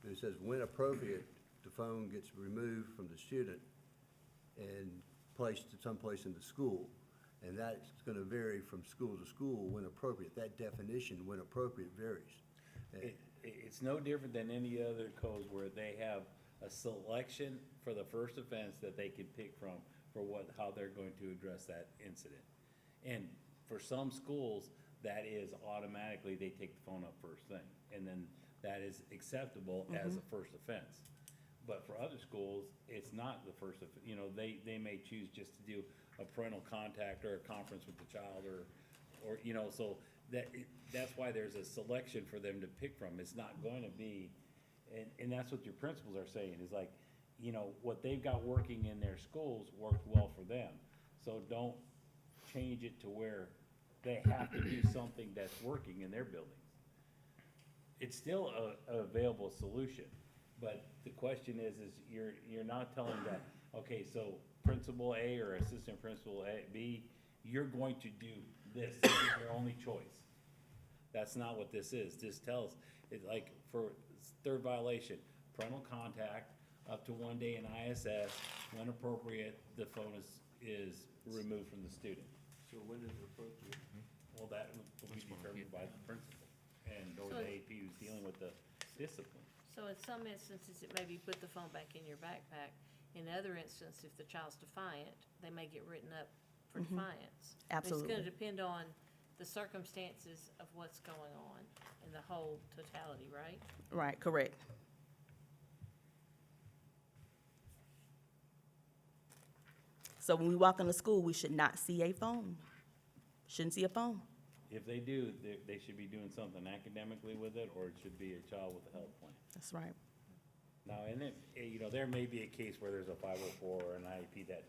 it says when appropriate, the phone gets removed from the student and placed at someplace in the school. And that's gonna vary from school to school when appropriate. That definition, when appropriate, varies. It's no different than any other codes where they have a selection for the first offense that they can pick from for how they're going to address that incident. And for some schools, that is automatically, they take the phone up first thing, and then that is acceptable as a first offense. But for other schools, it's not the first, they may choose just to do a parental contact or a conference with the child or, so that's why there's a selection for them to pick from. It's not going to be, and that's what your principals are saying, is like, what they've got working in their schools worked well for them. So don't change it to where they have to do something that's working in their buildings. It's still a available solution, but the question is you're not telling that, okay, so principal A or assistant principal B, you're going to do this, this is your only choice. That's not what this is. This tells, it's like for third violation, parental contact up to 1 day in ISS, when appropriate, the phone is removed from the student. So when is it appropriate? Well, that will be determined by the principal and or So- the AP who's dealing with the discipline. So in some instances, it may be put the phone back in your backpack. In other instances, if the child's defiant, they may get written up for defiance. Absolutely. It's gonna depend on the circumstances of what's going on in the whole totality, right? Right, correct. So when we walk into school, we should not see a phone. Shouldn't see a phone. If they do, they should be doing something academically with it, or it should be a child with a health plan. That's right. Now, and there may be a case where there's a 504 or an IEP that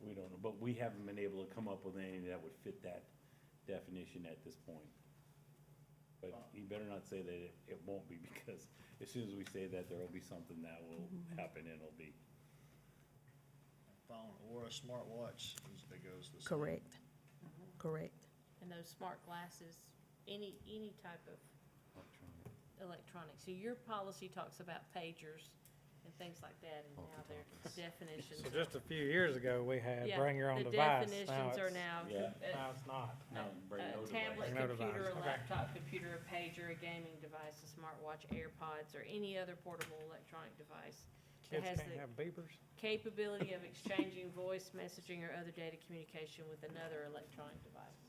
we don't know, but we haven't been able to come up with anything that would fit that definition at this point. But you better not say that it won't be, because as soon as we say that, there will be something that will happen, and it'll be. Phone or a smartwatch that goes the same. Correct. Correct. And those smart glasses, any type of electronics. So your policy talks about pagers and things like that, and now their definitions. So just a few years ago, we had Yeah, bring your own device. The Now definitions are it's- now. Yeah. Now it's not. No, bring no Tablet, Bring no computer, device, a okay. laptop computer, a pager, a gaming device, a smartwatch, AirPods, or any other portable electronic device that Kids has can't the have beepers. capability of exchanging voice messaging or other data communication with another electronic device.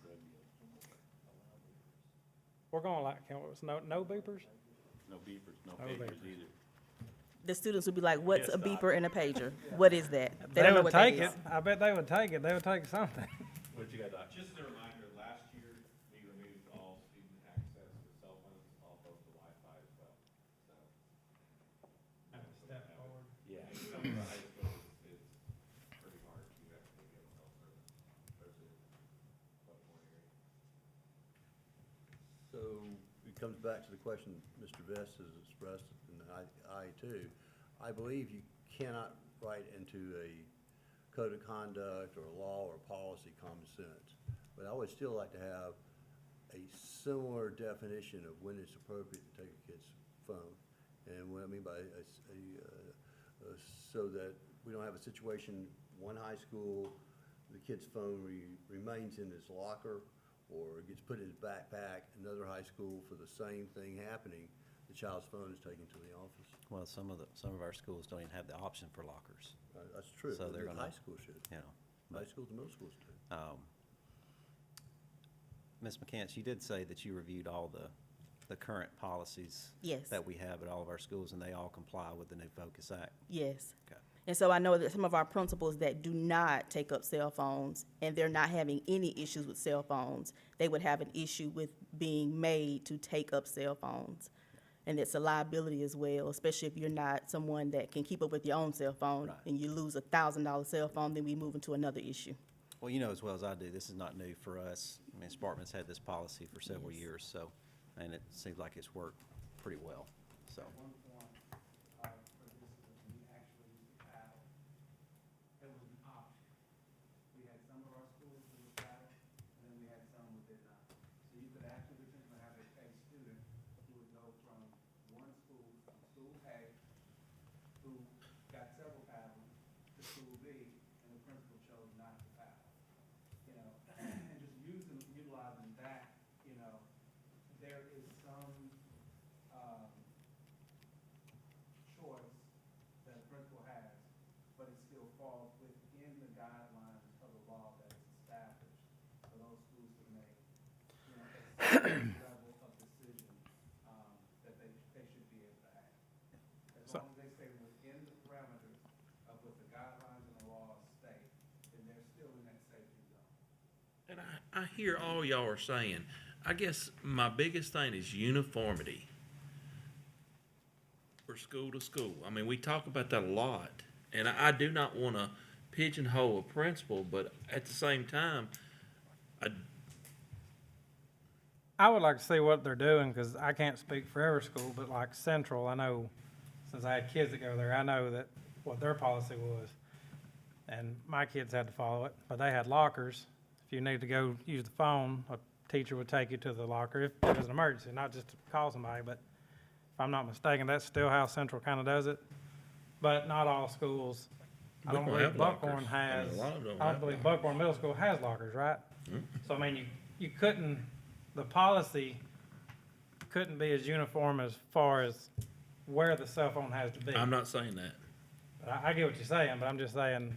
We're going like, no beepers? No beepers, no No pagers beepers. either. The students would be like, what's a Yes, Doc. beeper and a pager? What is that? They They don't know would what that take is. it. I bet they would take it. They would take something. What you got, Doc? Just a reminder, last year, we removed all student access to cell phones off of the Wi-Fi as well, so. Step forward. Yeah. In some of the high schools, it's pretty hard to actually get cell service, especially at one area. So it comes back to the question Mr. Vest has expressed, and I too. I believe you cannot write into a code of conduct or law or policy common sense. But I would still like to have a similar definition of when it's appropriate to take a kid's phone. And what I mean by so that we don't have a situation, one high school, the kid's phone remains in his locker or it gets put in his backpack, another high school for the same thing happening, the child's phone is taken to the office. Well, some of our schools don't even have the option for lockers, That's true, So but they're the gonna- high school should. you know. High schools and middle schools do. Ms. McCants, you did say that you reviewed all the current policies Yes. that we have at all of our schools, and they all comply with the new Focus Act. Yes. Okay. And so I know that some of our principals that do not take up cell phones, and they're not having any issues with cell phones, they would have an issue with being made to take up cell phones. And it's a liability as well, especially if you're not someone that can keep up with your own cell phone, Right. and you lose $1,000 cell phone, then we move into another issue. Well, you know as well as I do, this is not new for us. I mean, Sparkman's had this policy for several Yes. years, so, and it seems like it's worked pretty well, so. At one point, for discipline, we actually used to paddle. It was an option. We had some of our schools that would paddle, and then we had some that who got several paddling to school B, and the principal chose not to paddle. You know, and just utilizing that, you know, there is some, choice that a principal has, but it still falls within the guidelines of the law that is established for those schools to make, you know, a certain level of decision, that they should be able to have. As So- long as they stay within the parameters of what the guidelines and the laws state, then they're still in that safety zone. And I hear all y'all are saying. I guess my biggest thing is uniformity for school to school. I mean, we talk about that a lot, and I do not want to pigeonhole a principal, but at the same time, I would like to see what they're doing, because I can't speak for every school, but like Central, I know, since I had kids that go there, I know that what their policy was. And my kids had to follow it, but they had lockers. If you need to go use the phone, a teacher would take you to the locker if it was an emergency, not just to call somebody, but if I'm not mistaken, that's still how Central kind of does it. But not all schools. I don't Buckhorn believe have Buckhorn lockers. I mean, has, a lot of them I have don't believe lockers. Buckhorn Middle School has lockers, right? So I mean, you couldn't, the policy couldn't be as uniform as far as where the cell phone has to be. I'm not saying that. But I get what you're saying, but I'm just saying,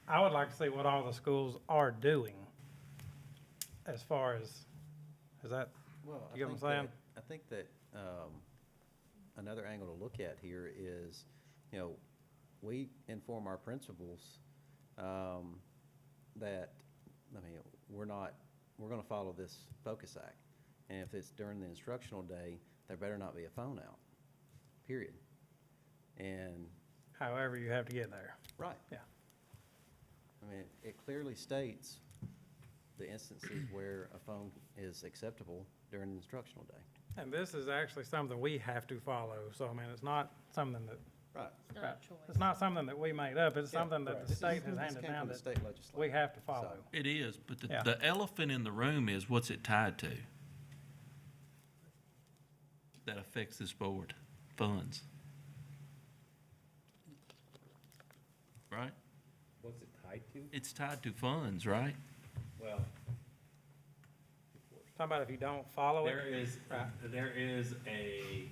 I would like to see what all the schools are doing as far as, is that, Well, You get what I'm saying? I think that, another angle to look at here is, you know, we inform our principals, that, I mean, we're gonna follow this Focus Act. And if it's during the instructional day, there better not be a phone out, period. And, however you have to get there? right. Yeah. I mean, it clearly states the instances where a phone is acceptable during the instructional day. And this is actually something we have to follow, so I mean, it's not something that, Right. It's not a choice. it's not something that we made up, it's Yeah, something that the This state is- has this handed came down from the that state legislature. we have to follow. It is, but Yeah. the elephant in the room is what's it tied to? That affects this board, funds. Right? What's it tied to? It's tied to funds, right? Well, Talking about if you don't follow there it, is, Right. there is a,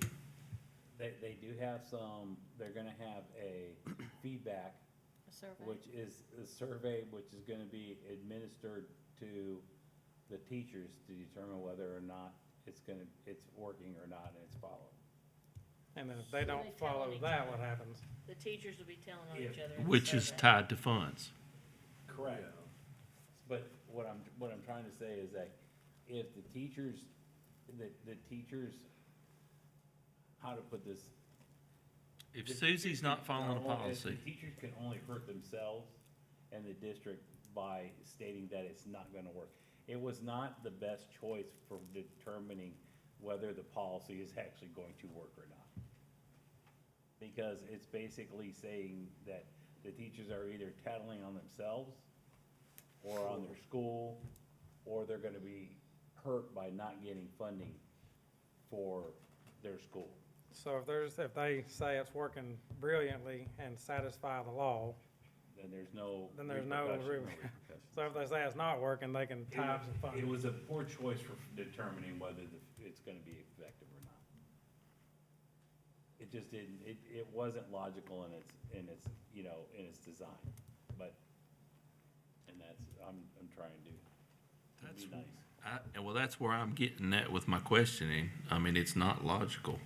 they do have some, they're gonna have a feedback, A survey. which is a survey which is gonna be administered to the teachers to determine whether or not it's working or not and it's followed. and then if they So don't they tell follow on each that, other. what happens? The teachers will be telling on Yeah. each other. in the Which is survey. tied to funds. Correct. But what I'm trying to say is that if the teachers, how to put this? If the Susie's teachers not can following a only- policy, The teachers can only hurt themselves and the district by stating that it's not gonna work. It was not the best choice for determining whether the policy is actually going to work or not. Because it's basically saying that the teachers are either tattling on themselves or on their school, or they're gonna be hurt by not getting funding for their school. So if they say it's working brilliantly and satisfy the law, Then there's no. then there's no, repercussion. so if they say it's not working, they can tie up some funds. It was a poor choice for determining whether it's gonna be effective or not. It just didn't, it wasn't logical in its, you know, in its design, but, and that's, I'm trying to That's- be nice. well, that's where I'm getting at with my questioning. I mean, it's not logical.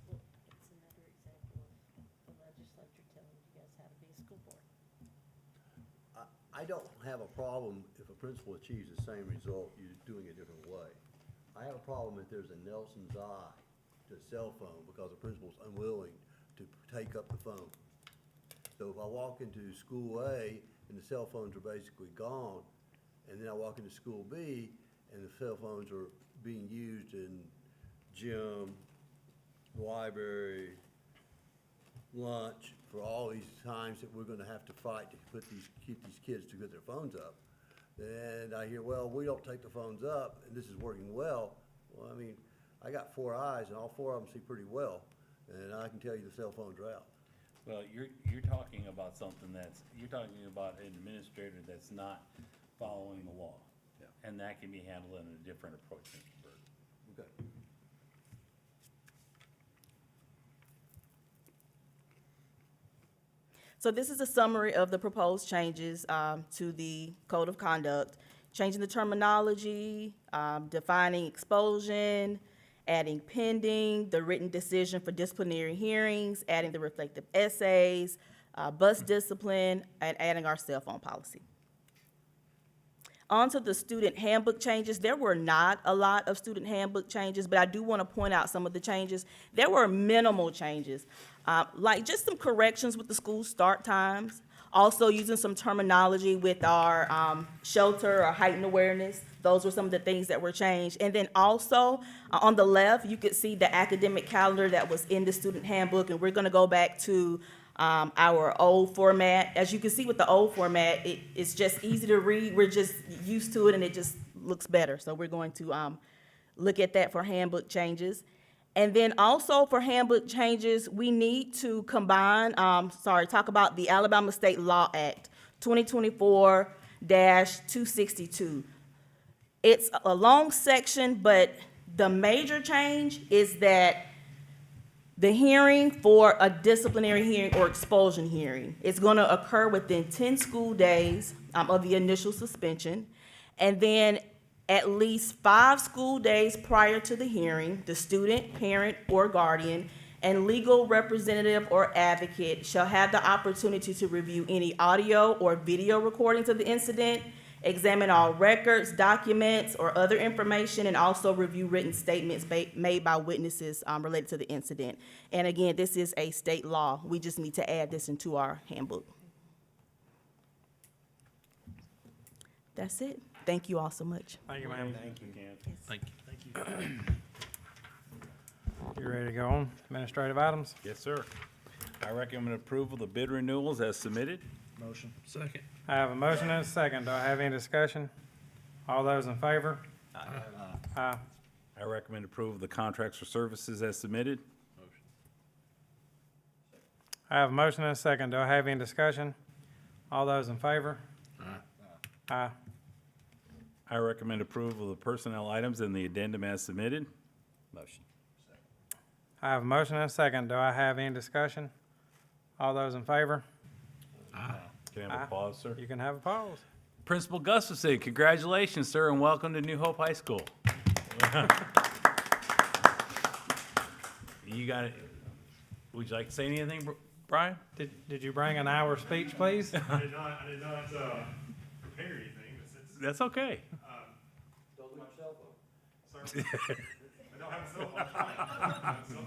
Well, it's another example of the legislature telling you guys how to be a school board. I don't have a problem if a principal achieves the same result, you're doing it a different way. I have a problem if there's a Nelson's eye to a cell phone because the principal's unwilling to take up the phone. So if I walk into school A and the cell phones are basically gone, and then I walk into school B and the cell phones are being used in gym, library, lunch, for all these times that we're gonna have to fight to keep these kids to get their phones up. And I hear, well, we don't take the phones up, and this is working well. Well, I mean, I got 4 eyes, and all 4 of them see pretty well. and I can tell you the cell phones are out. Well, you're talking about something you're talking about an administrator that's not following the law. Yeah. And that can be handled in a different approach, Mr. Bird. Okay. So this is a summary of the proposed changes to the Code of Conduct, changing the terminology, defining expulsion, adding pending, the written decision for disciplinary hearings, adding the reflective essays, bus discipline, and adding our cell phone policy. On to the student handbook changes. There were not a lot of student handbook changes, but I do want to point out some of the changes. There were minimal changes, like just some corrections with the school start times, also using some terminology with our shelter or heightened awareness. Those were some of the things that were changed. And then also, on the left, you could see the academic calendar that was in the student handbook, and we're going to go back to our old format. As you can see with the old format, it's just easy to read. We're just used to it, and it just looks better. So we're going to look at that for handbook changes. And then also for handbook changes, we need to combine, talk about the Alabama State Law Act 2024-262. It's a long section, but the major change is that the hearing for a disciplinary hearing or expulsion hearing is going to occur within 10 school days of the initial suspension. And then at least 5 school days prior to the hearing, the student, parent, or guardian and legal representative or advocate shall have the opportunity to review any audio or video recordings of the incident, examine all records, documents, or other information, and also review written statements made by witnesses related to the incident. And again, this is a state law. We just need to add this into our handbook. That's it. Thank you all so much. Thank you, ma'am. Thank you, Ken. Thank you. You ready to go on? Administrative items? Yes, sir. I recommend approval of the bid renewals as submitted. Motion. Second. I have a motion and a second. Do I have any discussion? All those in favor? Aye. I recommend approval of the contracts for services as submitted. I have a motion and a second. Do I have any discussion? All those in favor? Aye. I recommend approval of the personnel items in the addendum as submitted. Motion. I have a motion and a second. Do I have any discussion? All those in favor? Can I have Aye. a pause, sir? You can have a pause. Principal Gustafson, congratulations, sir, and welcome to New Hope High School. You got it. Would you like to say anything, Brian? Did you bring an hour speech, please? I did not prepare anything, but since, That's okay. Don't lose your cell phone. sir, I don't have a cell phone. I don't have a cell phone.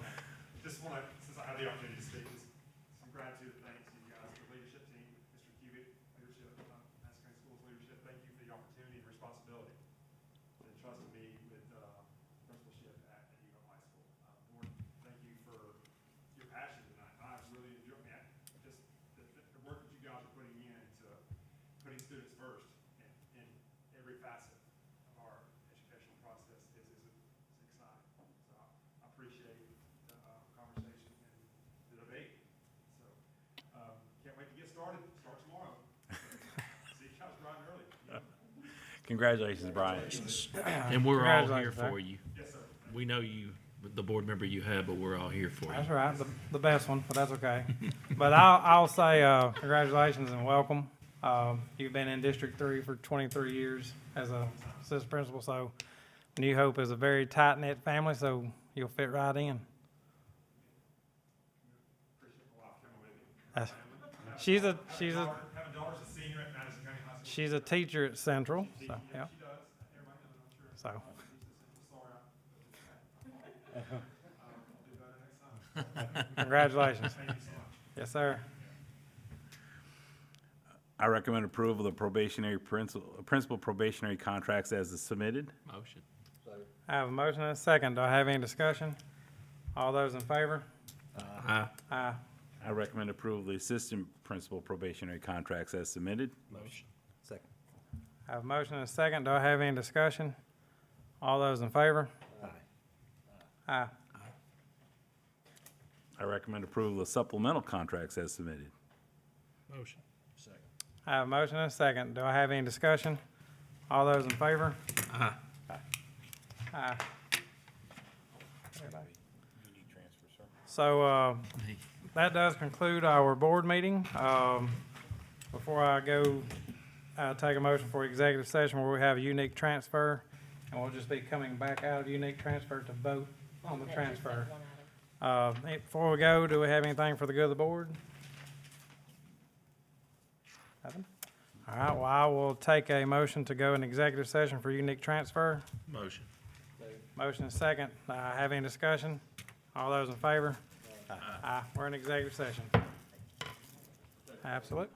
Just want to, since I have the opportunity to speak, just some gratitude and thanks to you guys, the leadership team, Mr. Cubic, leadership, Madison County Schools leadership. Thank you for the opportunity and responsibility and trusting me with principalship at New Hope High School. Lord, thank you for your passion tonight. I've really enjoyed it. Just the work that you guys are putting into putting students first in every facet of our educational process is exciting. So I appreciate the conversation and the debate. So can't wait to get started. Start tomorrow. See you guys bright and early. Congratulations, Brian. And we're all here Congratulations, sir. for you. Yes, sir. We know you, the board member you have, but we're all here for you. That's all right, the best one, but that's okay. But I'll say congratulations and welcome. You've been in District 3 for 23 years as a assistant principal, so New Hope is a very tight-knit family, so you'll fit right in. Appreciate my wife coming with me. That's- She's a Have a daughter's a senior at Madison County High School. she's a teacher at Central, so, yeah, She does. Everybody knows, I'm sure. so. I'll do better next time. Congratulations. Thank you so much. Yes, sir. I recommend approval of the principal probationary contracts as submitted. Motion. I have a motion and a second. Do I have any discussion? All those in favor? Aye. Aye. I recommend approval of the assistant principal probationary contracts as submitted. Motion. Second. I have a motion and a second. Do I have any discussion? All those in favor? Aye. Aye. I recommend approval of supplemental contracts as submitted. Motion. Second. I have a motion and a second. Do I have any discussion? All those in favor? Aye. Aye. So, that does conclude our board meeting. Before I go, I'll take a motion for executive session where we have a unique transfer, and we'll just be coming back out of unique transfer to vote on the transfer. Before we go, do we have anything for the good of the board? Nothing? All right, well, I will take a motion to go in executive session for unique transfer. Motion. Motion is second. Have any discussion? All those in favor? Aye. We're in executive session. Absolutely.